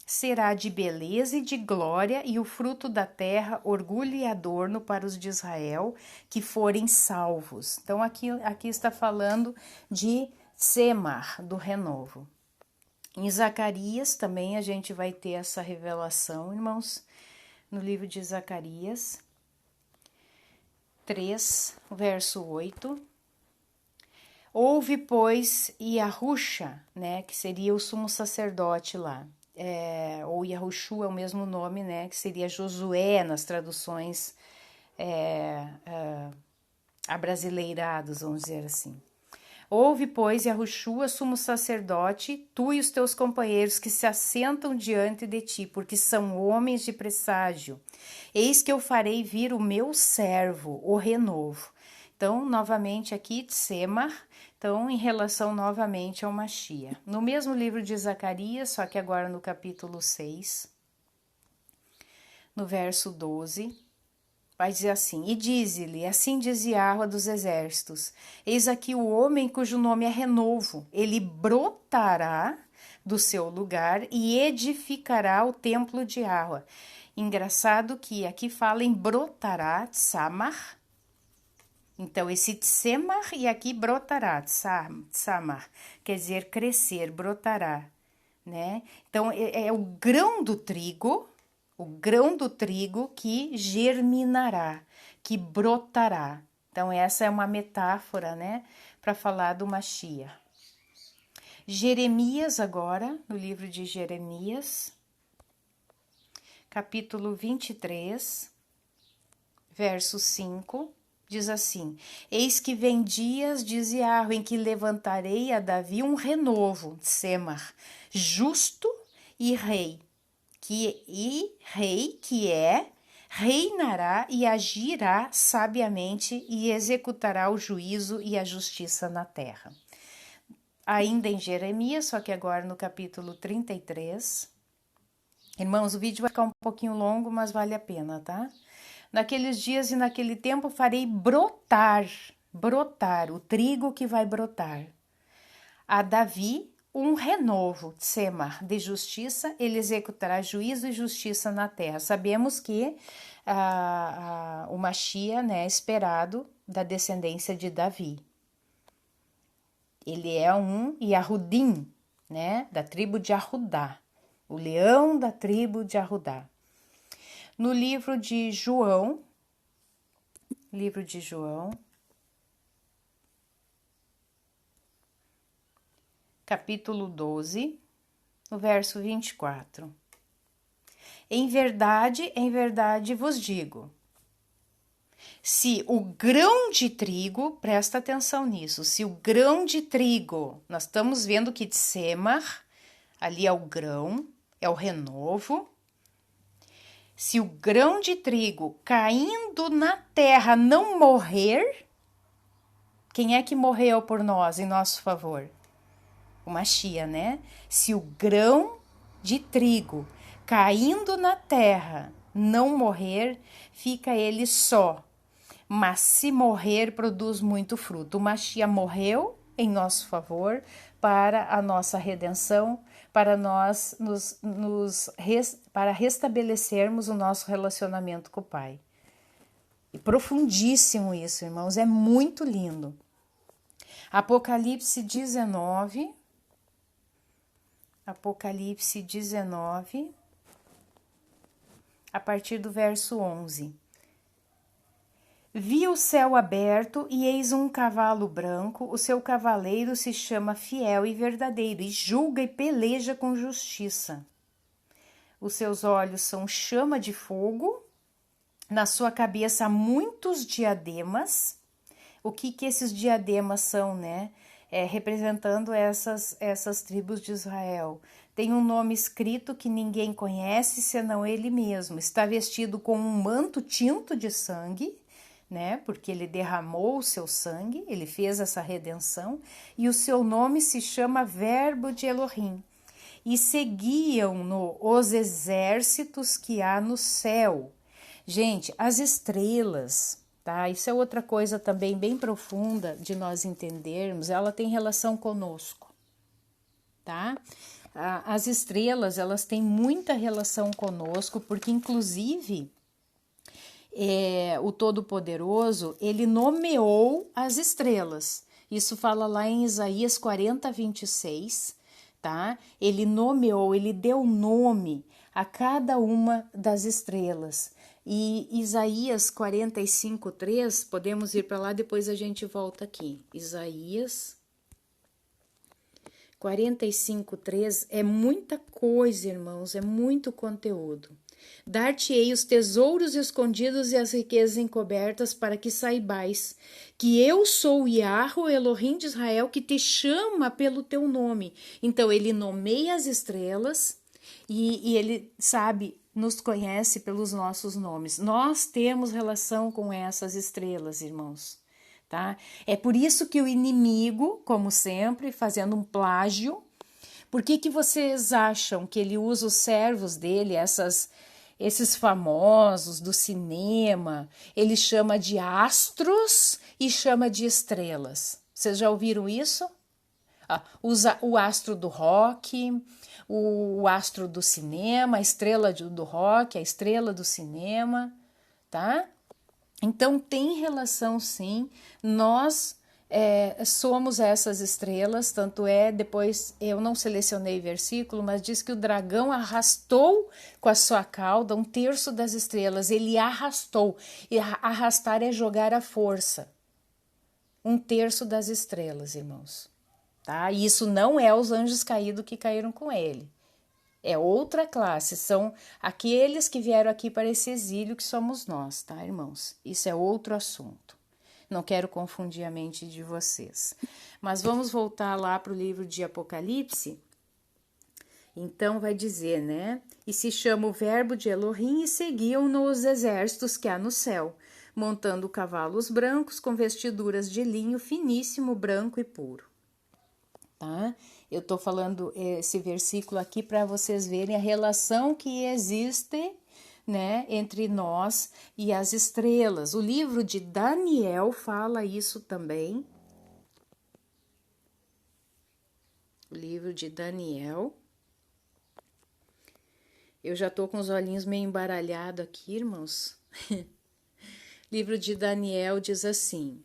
será de beleza e de glória, e o fruto da terra, orgulho e adorno para os de Israel, que forem salvos. Então, aqui está falando de Tsemar, do renovo. Em Zacarias também a gente vai ter essa revelação, irmãos, no livro de Zacarias 3, verso 8. Houve, pois, Yahusha, né, que seria o sumo sacerdote lá, ou Yahushua é o mesmo nome, né, que seria Josué nas traduções abrasileiradas, vamos dizer assim. Houve, pois, Yahushua, sumo sacerdote, tu e os teus companheiros que se assentam diante de ti, porque são homens de presságio. Eis que eu farei vir o meu servo, o renovo. Então, novamente aqui, Tsemar, então, em relação novamente ao Mashiach. No mesmo livro de Zacarias, só que agora no capítulo 6, no verso 12, vai dizer assim, e dize-lhe, assim diz Yahweh dos exércitos, eis aqui o homem cujo nome é renovo, ele brotará do seu lugar e edificará o templo de Yahweh. Engraçado que aqui fala em brotará, Tsamar. Então, esse Tsemar e aqui brotará, Tsamar, quer dizer crescer, brotará, né? Então, é o grão do trigo que germinará, que brotará. Então, essa é uma metáfora, né, para falar do Mashiach. Jeremias agora, no livro de Jeremias, capítulo 23, verso 5, diz assim: Eis que vem dias, diz Yahweh, em que levantarei a Davi um renovo, Semar, justo e rei, reinará e agirá sabiamente e executará o juízo e a justiça na terra. Ainda em Jeremias, só que agora no capítulo 33. Irmãos, o vídeo vai ficar um pouquinho longo, mas vale a pena, tá? Naqueles dias e naquele tempo farei brotar o trigo que vai brotar. A Davi um renovo, Tsemar, de justiça, ele executará juízo e justiça na terra. Sabemos que o Mashiach, né, é esperado da descendência de Davi. Ele é um Yahudim, né, da tribo de Arudá, o leão da tribo de Arudá. No livro de João, capítulo 12, no verso 24. Em verdade vos digo, se o grão de trigo, presta atenção nisso, se o grão de trigo, nós estamos vendo que Tsemar, ali é o grão, é o renovo. Se o grão de trigo caindo na terra não morrer, quem é que morreu por nós, em nosso favor? O Mashiach, né? Se o grão de trigo caindo na terra não morrer, fica ele só. Mas se morrer, produz muito fruto. O Mashiach morreu em nosso favor para a nossa redenção, para nós para restabelecermos o nosso relacionamento com o Pai. E profundíssimo isso, irmãos, é muito lindo. Apocalipse 19, a partir do verso 11. Vi o céu aberto e eis um cavalo branco, o seu cavaleiro se chama Fiel e Verdadeiro e julga e peleja com justiça. Os seus olhos são chama de fogo, na sua cabeça há muitos diademas. O que esses diademas são, né? Representando essas tribos de Israel. Tem um nome escrito que ninguém conhece senão ele mesmo. Está vestido com um manto tinto de sangue, né? Porque ele derramou o seu sangue, ele fez essa redenção, e o seu nome se chama Verbo de Elohim. E seguiam-no os exércitos que há no céu. Gente, as estrelas, tá? Isso é outra coisa também bem profunda de nós entendermos, ela tem relação conosco, tá? As estrelas, elas têm muita relação conosco, porque inclusive o Todo-Poderoso, ele nomeou as estrelas. Isso fala lá em Isaías 40, 26, tá? Ele nomeou, ele deu nome a cada uma das estrelas. E Isaías 45, 3, podemos ir para lá, depois a gente volta aqui. Isaías 45, 3 é muita coisa, irmãos, é muito conteúdo. Dar-te-ei os tesouros escondidos e as riquezas encobertas, para que saibais que eu sou o Yahweh, Elohim de Israel, que te chama pelo teu nome. Então, ele nomeia as estrelas e ele sabe, nos conhece pelos nossos nomes. Nós temos relação com essas estrelas, irmãos. Tá? É por isso que o inimigo, como sempre, fazendo um plágio, por que vocês acham que ele usa os servos dele, esses famosos do cinema, ele chama de astros e chama de estrelas? Vocês já ouviram isso? Usa o astro do rock, o astro do cinema, a estrela do rock, a estrela do cinema, tá? Então tem relação sim, nós somos essas estrelas, tanto depois eu não selecionei versículo, mas diz que o dragão arrastou com a sua cauda um terço das estrelas, ele arrastou, e arrastar é jogar a força, um terço das estrelas, irmãos, tá? E isso não é os anjos caídos que caíram com ele. É outra classe, são aqueles que vieram aqui para esse exílio que somos nós, tá, irmãos? Isso é outro assunto. Não quero confundir a mente de vocês. Mas vamos voltar lá para o livro de Apocalipse. Então vai dizer, né? E se chama o verbo de Elohim e seguiam-no os exércitos que há no céu, montando cavalos brancos com vestiduras de linho finíssimo, branco e puro. Tá? Eu tô falando esse versículo aqui para vocês verem a relação que existe, né, entre nós e as estrelas. O livro de Daniel fala isso também. O livro de Daniel. Eu já tô com os olhinhos meio embaralhados aqui, irmãos. Livro de Daniel diz assim: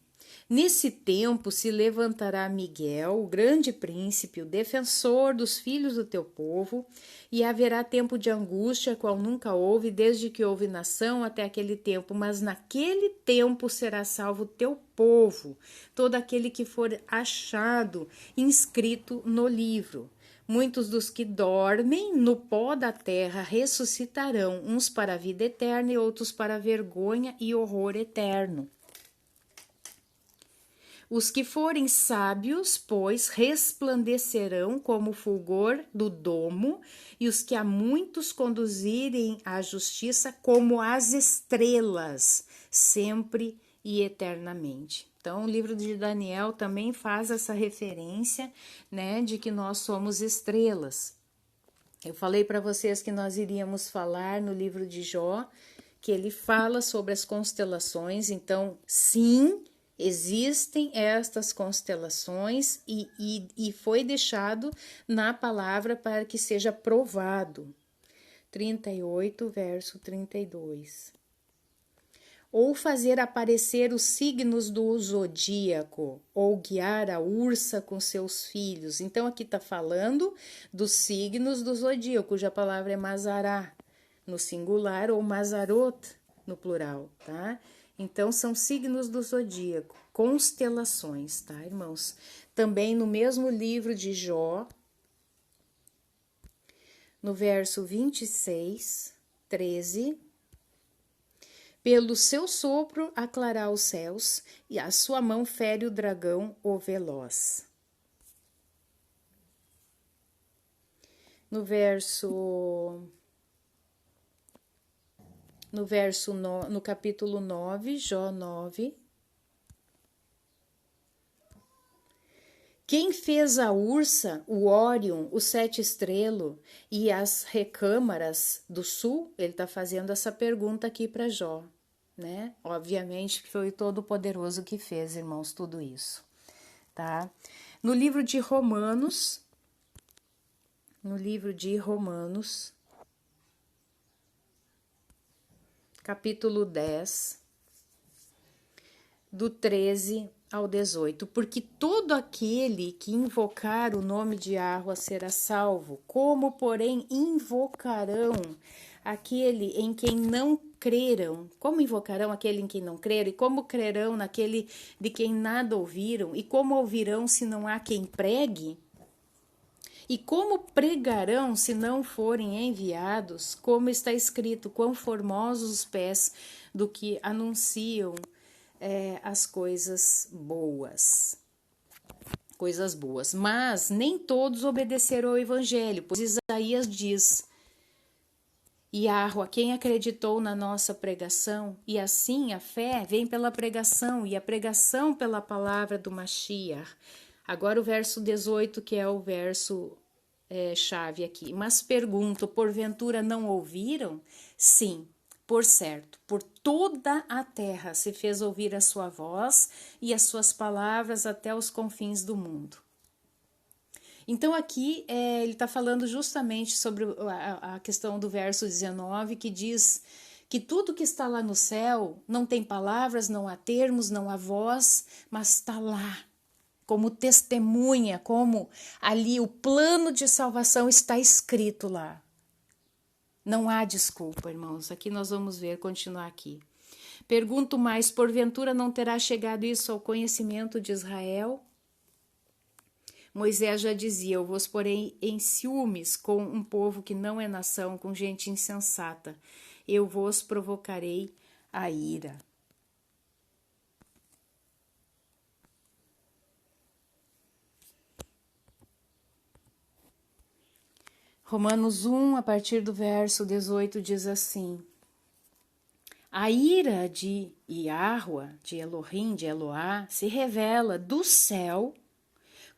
nesse tempo se levantará Miguel, o grande príncipe, o defensor dos filhos do teu povo, e haverá tempo de angústia, qual nunca houve, desde que houve nação até aquele tempo. Mas naquele tempo será salvo o teu povo, todo aquele que for achado inscrito no livro. Muitos dos que dormem no pó da terra ressuscitarão, uns para a vida eterna e outros para a vergonha e horror eterno. Os que forem sábios, pois, resplandecerão como o fulgor do domo, e os que a muitos conduzirem à justiça como as estrelas, sempre e eternamente. Então, o livro de Daniel também faz essa referência, né, de que nós somos estrelas. Eu falei para vocês que nós iríamos falar no livro de Jó, que ele fala sobre as constelações. Então, sim, existem estas constelações e foi deixado na palavra para que seja provado. 38, verso 32. Ou fazer aparecer os signos do zodíaco, ou guiar a ursa com seus filhos. Então, aqui está falando dos signos do zodíaco, cuja palavra é Mazará, no singular, ou Mazarot, no plural, tá? Então, são signos do zodíaco, constelações, tá, irmãos? Também no mesmo livro de Jó, no verso 26, 13... pelo seu sopro aclará os céus, e a sua mão fere o dragão, o veloz. No capítulo 9, Jó 9. Quem fez a ursa, o Órion, o sete estrelo e as recâmaras do sul? Ele está fazendo essa pergunta aqui para Jó, né? Obviamente que foi o Todo-Poderoso que fez, irmãos, tudo isso, tá? No livro de Romanos, capítulo 10, do 13 ao 18, porque todo aquele que invocar o nome de Yahweh será salvo, como, porém, invocarão aquele em quem não creram? Como invocarão aquele em quem não creram? E como crerão naquele de quem nada ouviram? E como ouvirão se não há quem pregue? E como pregarão se não forem enviados? Como está escrito, quão formosos os pés do que anunciam as coisas boas. Mas nem todos obedeceram ao evangelho, pois Isaías diz: Yahweh, quem acreditou na nossa pregação? E assim a fé vem pela pregação, e a pregação pela palavra do Mashiach. Agora o verso 18, que é o verso chave aqui. Mas pergunto, porventura não ouviram? Sim, por certo, por toda a terra se fez ouvir a sua voz e as suas palavras até os confins do mundo. Então aqui ele está falando justamente sobre a questão do verso 19, que diz que tudo que está lá no céu não tem palavras, não há termos, não há voz, mas está lá, como testemunha, como ali o plano de salvação está escrito lá. Não há desculpa, irmãos. Aqui nós vamos ver, continuar aqui. Pergunto mais, porventura não terá chegado isso ao conhecimento de Israel? Moisés já dizia: eu vos porei em ciúmes com um povo que não é nação, com gente insensata. Eu vos provocarei a ira. Romanos 1, a partir do verso 18, diz assim: a ira de Iahua, de Elohim, de Eloá, se revela do céu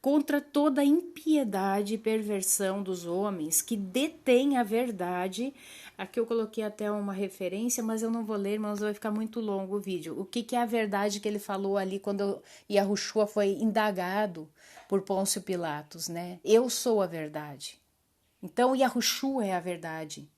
contra toda a impiedade e perversão dos homens que detêm a verdade. Aqui eu coloquei até uma referência, mas eu não vou ler, irmãos, vai ficar muito longo o vídeo. O que é a verdade que ele falou ali quando Yahushua foi indagado por Pôncio Pilatos, né? Eu sou a verdade. Então, Yahushua é a verdade.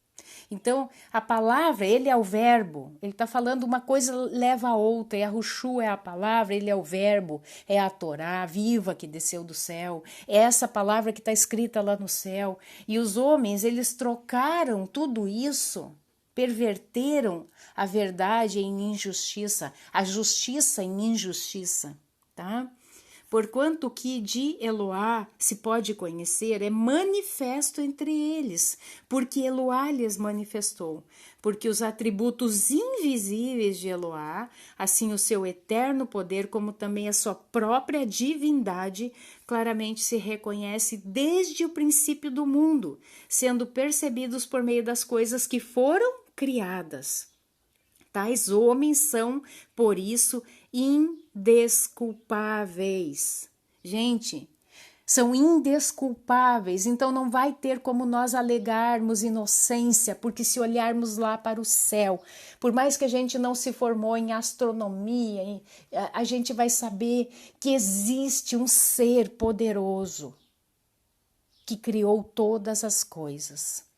Então, a palavra, ele é o verbo. Ele está falando uma coisa leva a outra. Yahushua é a palavra, ele é o verbo. É a Torá viva que desceu do céu. É essa palavra que está escrita lá no céu. E os homens, eles trocaram tudo isso, perverteram a verdade em injustiça, a justiça em injustiça, tá? Porquanto que de Eloá se pode conhecer é manifesto entre eles, porque Eloá lhes manifestou. Porque os atributos invisíveis de Eloá, assim o seu eterno poder, como também a sua própria divindade, claramente se reconhece desde o princípio do mundo, sendo percebidos por meio das coisas que foram criadas. Tais homens são, por isso, indesculpáveis. Gente, são indesculpáveis, então não vai ter como nós alegarmos inocência, porque se olharmos lá para o céu, por mais que a gente não se formou em astronomia, a gente vai saber que existe um ser poderoso que criou todas as coisas.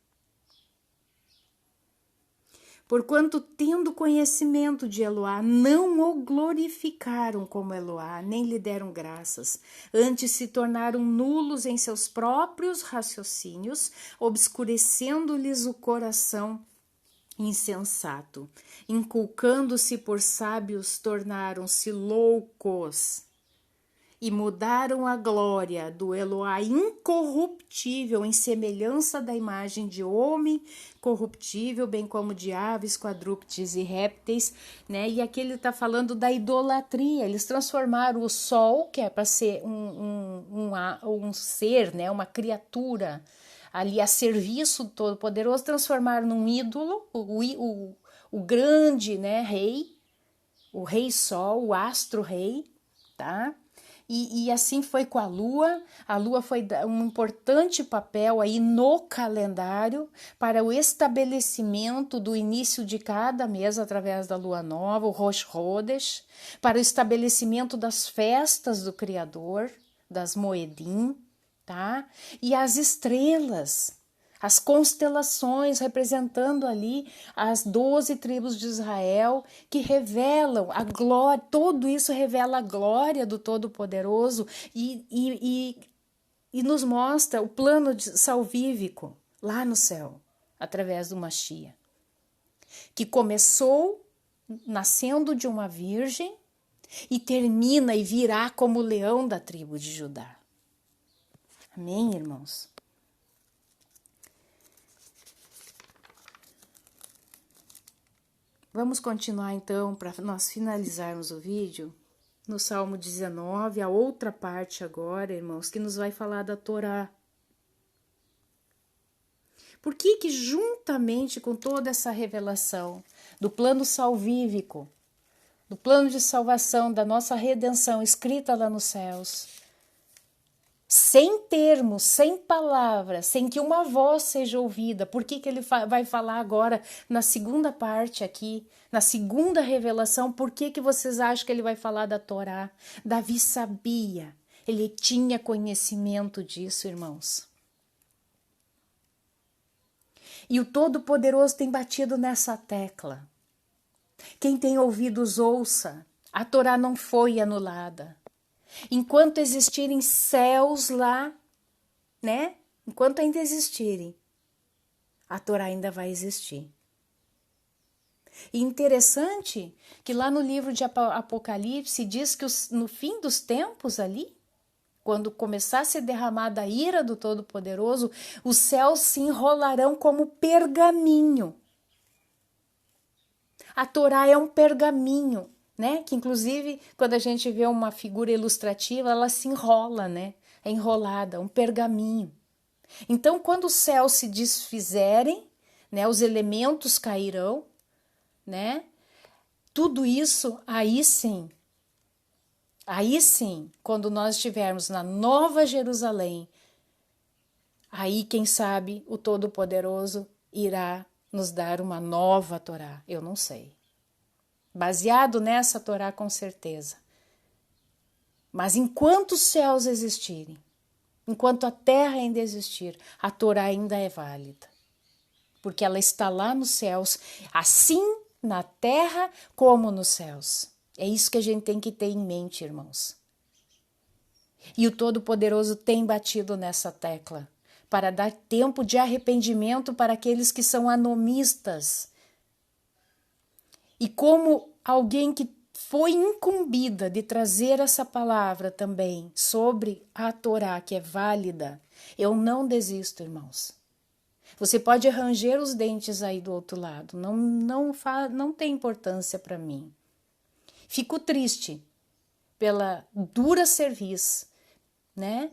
Porquanto, tendo conhecimento de Eloá, não o glorificaram como Eloá, nem lhe deram graças. Antes se tornaram nulos em seus próprios raciocínios, obscurecendo-lhes o coração insensato. Inculcando-se por sábios, tornaram-se loucos. E mudaram a glória do Eloá incorruptível em semelhança da imagem de homem corruptível, bem como de aves, quadrúpedes e répteis, né? E aqui ele está falando da idolatria. Eles transformaram o sol, que é para ser um ser, né? Uma criatura ali a serviço do Todo-Poderoso, transformaram num ídolo, o grande, né, rei, o rei sol, o astro-rei, tá? E assim foi com a Lua foi um importante papel aí no calendário para o estabelecimento do início de cada mês através da Lua Nova, o Rosh Chodesh, para o estabelecimento das festas do Criador, das Moedim, tá? E as estrelas, as constelações representando ali as 12 tribos de Israel, que revelam a glória, tudo isso revela a glória do Todo-Poderoso e nos mostra o plano salvífico lá no céu, através do Mashiach, que começou nascendo de uma virgem e termina e virá como o leão da tribo de Judá. Amém, irmãos? Vamos continuar então, para nós finalizarmos o vídeo, no Salmo 19, a outra parte agora, irmãos, que nos vai falar da Torá. Por que que juntamente com toda essa revelação do plano salvífico, do plano de salvação, da nossa redenção escrita lá nos céus, sem termos, sem palavras, sem que uma voz seja ouvida. Por que que ele vai falar agora na segunda parte aqui, na segunda revelação? Por que que vocês acham que ele vai falar da Torá? Davi sabia, ele tinha conhecimento disso, irmãos. E o Todo-Poderoso tem batido nessa tecla. Quem tem ouvidos, ouça. A Torá não foi anulada. Enquanto existirem céus lá, né? Enquanto ainda existirem, a Torá ainda vai existir. E interessante que lá no livro de Apocalipse diz que no fim dos tempos ali, quando começar a ser derramada a ira do Todo-Poderoso, os céus se enrolarão como pergaminho. A Torá é um pergaminho, né? Que inclusive, quando a gente vê uma figura ilustrativa, ela se enrola, né? É enrolada, um pergaminho. Então, quando os céus se desfizerem, né? Os elementos cairão, né? Tudo isso, aí sim, quando nós estivermos na Nova Jerusalém, aí, quem sabe, o Todo-Poderoso irá nos dar uma nova Torá. Eu não sei. Baseado nessa Torá, com certeza. Mas enquanto os céus existirem, enquanto a terra ainda existir, a Torá ainda é válida. Porque ela está lá nos céus, assim na terra como nos céus. É isso que a gente tem que ter em mente, irmãos. E o Todo-Poderoso tem batido nessa tecla para dar tempo de arrependimento para aqueles que são anomistas. E como alguém que foi incumbida de trazer essa palavra também sobre a Torá, que é válida, eu não desisto, irmãos. Você pode ranger os dentes aí do outro lado, não tem importância para mim. Fico triste pela dura cerviz, né?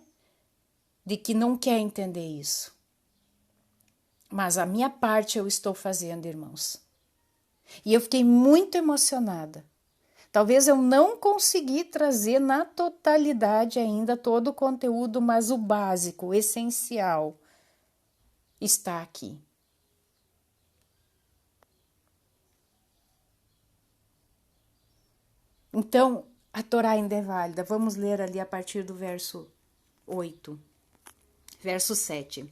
De que não quer entender isso. Mas a minha parte eu estou fazendo, irmãos. E eu fiquei muito emocionada. Talvez eu não consegui trazer na totalidade ainda todo o conteúdo, mas o básico, o essencial, está aqui. Então, a Torá ainda é válida. Vamos ler ali a partir do verso 8. Verso 7.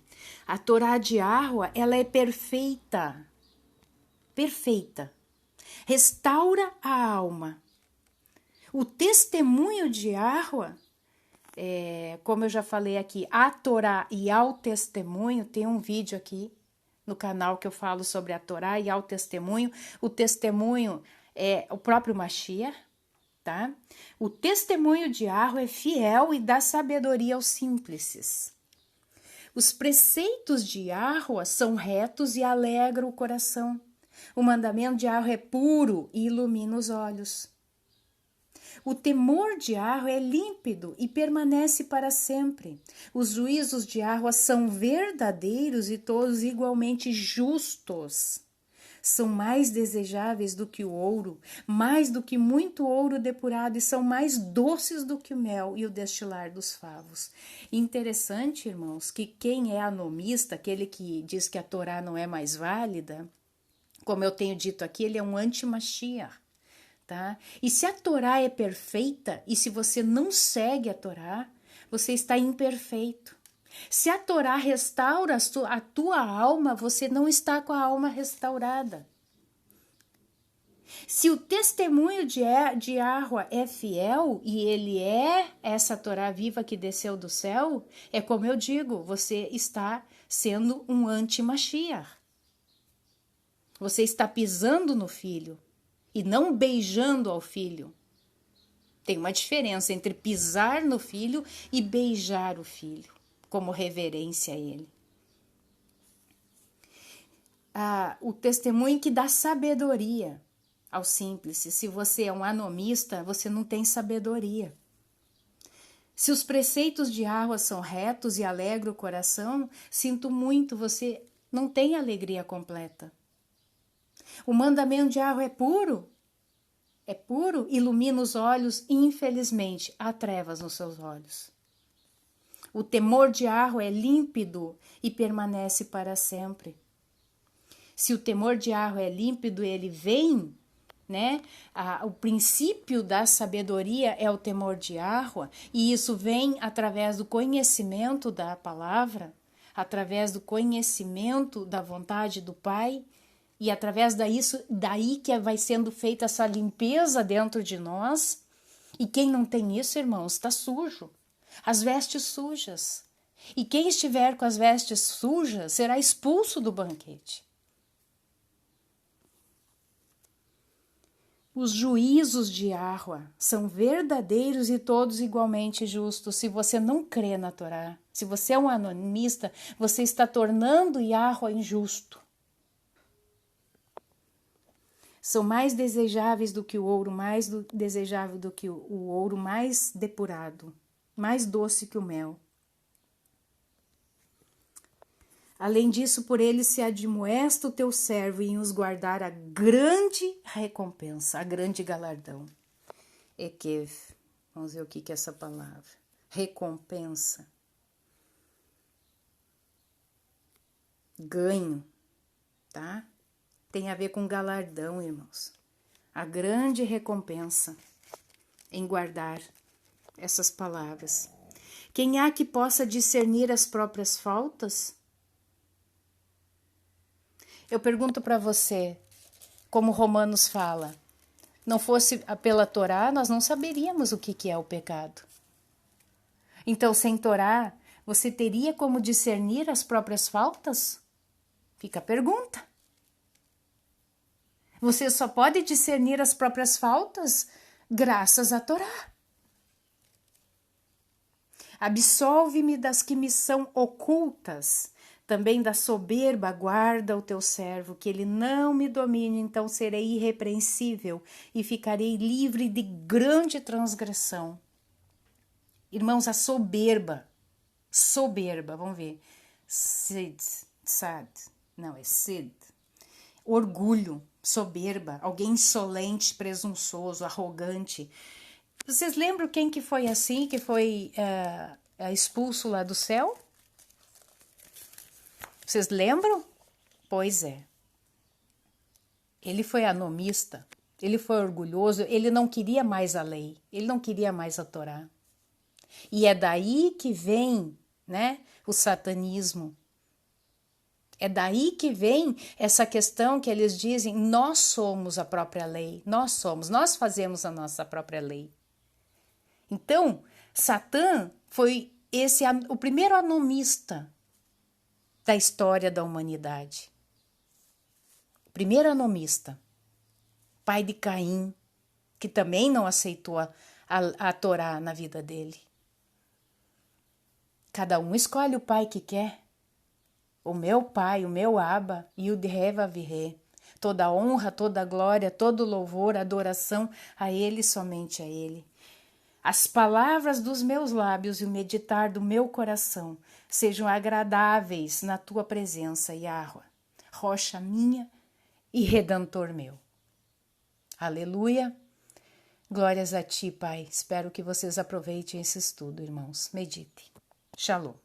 A Torá de Yahua, ela é perfeita. Perfeita. Restaura a alma. O testemunho de Yahua, como eu já falei aqui, a Torá e ao testemunho, tem um vídeo aqui no canal que eu falo sobre a Torá e ao testemunho. O testemunho é o próprio Mashiach, tá? O testemunho de Yahua é fiel e dá sabedoria aos simples. Os preceitos de Yahua são retos e alegram o coração. O mandamento de Yahua é puro e ilumina os olhos. O temor de Yahua é límpido e permanece para sempre. Os juízos de Yahua são verdadeiros e todos igualmente justos. São mais desejáveis do que o ouro, mais do que muito ouro depurado, e são mais doces do que o mel e o destilar dos favos. Interessante, irmãos, que quem é anomista, aquele que diz que a Torá não é mais válida, como eu tenho dito aqui, ele é um anti-Mashiach. Tá? E se a Torá é perfeita, e se você não segue a Torá, você está imperfeito. Se a Torá restaura a tua alma, você não está com a alma restaurada. Se o testemunho de Yahua é fiel, e ele é essa Torá viva que desceu do céu, é como eu digo, você está sendo um anti-Mashiach. Você está pisando no filho e não beijando ao filho. Tem uma diferença entre pisar no filho e beijar o filho, como reverência a ele. O testemunho que dá sabedoria ao simples. Se você é um anomista, você não tem sabedoria. Se os preceitos de Yahua são retos e alegram o coração, sinto muito, você não tem alegria completa. O mandamento de Yahua é puro, ilumina os olhos e, infelizmente, há trevas nos seus olhos. O temor de Yahua é límpido e permanece para sempre. Se o temor de Yahua é límpido, ele vem, né? O princípio da sabedoria é o temor de Yahua, e isso vem através do conhecimento da palavra, através do conhecimento da vontade do Pai, e através daí que vai sendo feita essa limpeza dentro de nós. E quem não tem isso, irmãos, está sujo. As vestes sujas. E quem estiver com as vestes sujas será expulso do banquete. Os juízos de Yahweh são verdadeiros e todos igualmente justos. Se você não crê na Torá, se você é um animista, você está tornando Yahweh injusto. São mais desejáveis do que o ouro, desejável do que o ouro mais depurado, mais doce que o mel. Além disso, por ele se admoesta o teu servo em os guardar a grande recompensa, a grande galardão. Ekev, vamos ver o que é essa palavra. Recompensa. Ganho, tá? Tem a ver com galardão, irmãos. A grande recompensa em guardar essas palavras. Quem há que possa discernir as próprias faltas? Eu pergunto para você, como Romanos fala, não fosse pela Torá, nós não saberíamos o que é o pecado. Então, sem Torá, você teria como discernir as próprias faltas? Fica a pergunta. Você só pode discernir as próprias faltas graças à Torá. Absolve-me das que me são ocultas. Também da soberba guarda o teu servo, que ele não me domine, então serei irrepreensível e ficarei livre de grande transgressão. Irmãos, a soberba, vamos ver, sid, orgulho, soberba, alguém insolente, presunçoso, arrogante. Vocês lembram quem que foi assim, que foi expulso lá do céu? Vocês lembram? Pois é. Ele foi anomista, ele foi orgulhoso, ele não queria mais a lei, ele não queria mais a Torá. E é daí que vem, né, o satanismo. É daí que vem essa questão que eles dizem, nós somos a própria lei, nós fazemos a nossa própria lei. Então, Satã foi o primeiro anomista da história da humanidade. Primeiro anomista, pai de Caim, que também não aceitou a Torá na vida dele. Cada um escolhe o pai que quer. O meu pai, o meu Abba, Yud-He Vav-He. Toda honra, toda glória, todo louvor, adoração a ele, somente a ele. As palavras dos meus lábios e o meditar do meu coração sejam agradáveis na tua presença, Yahweh, rocha minha e redentor meu. Aleluia. Glórias a ti, Pai. Espero que vocês aproveitem esse estudo, irmãos. Medite. Shalom.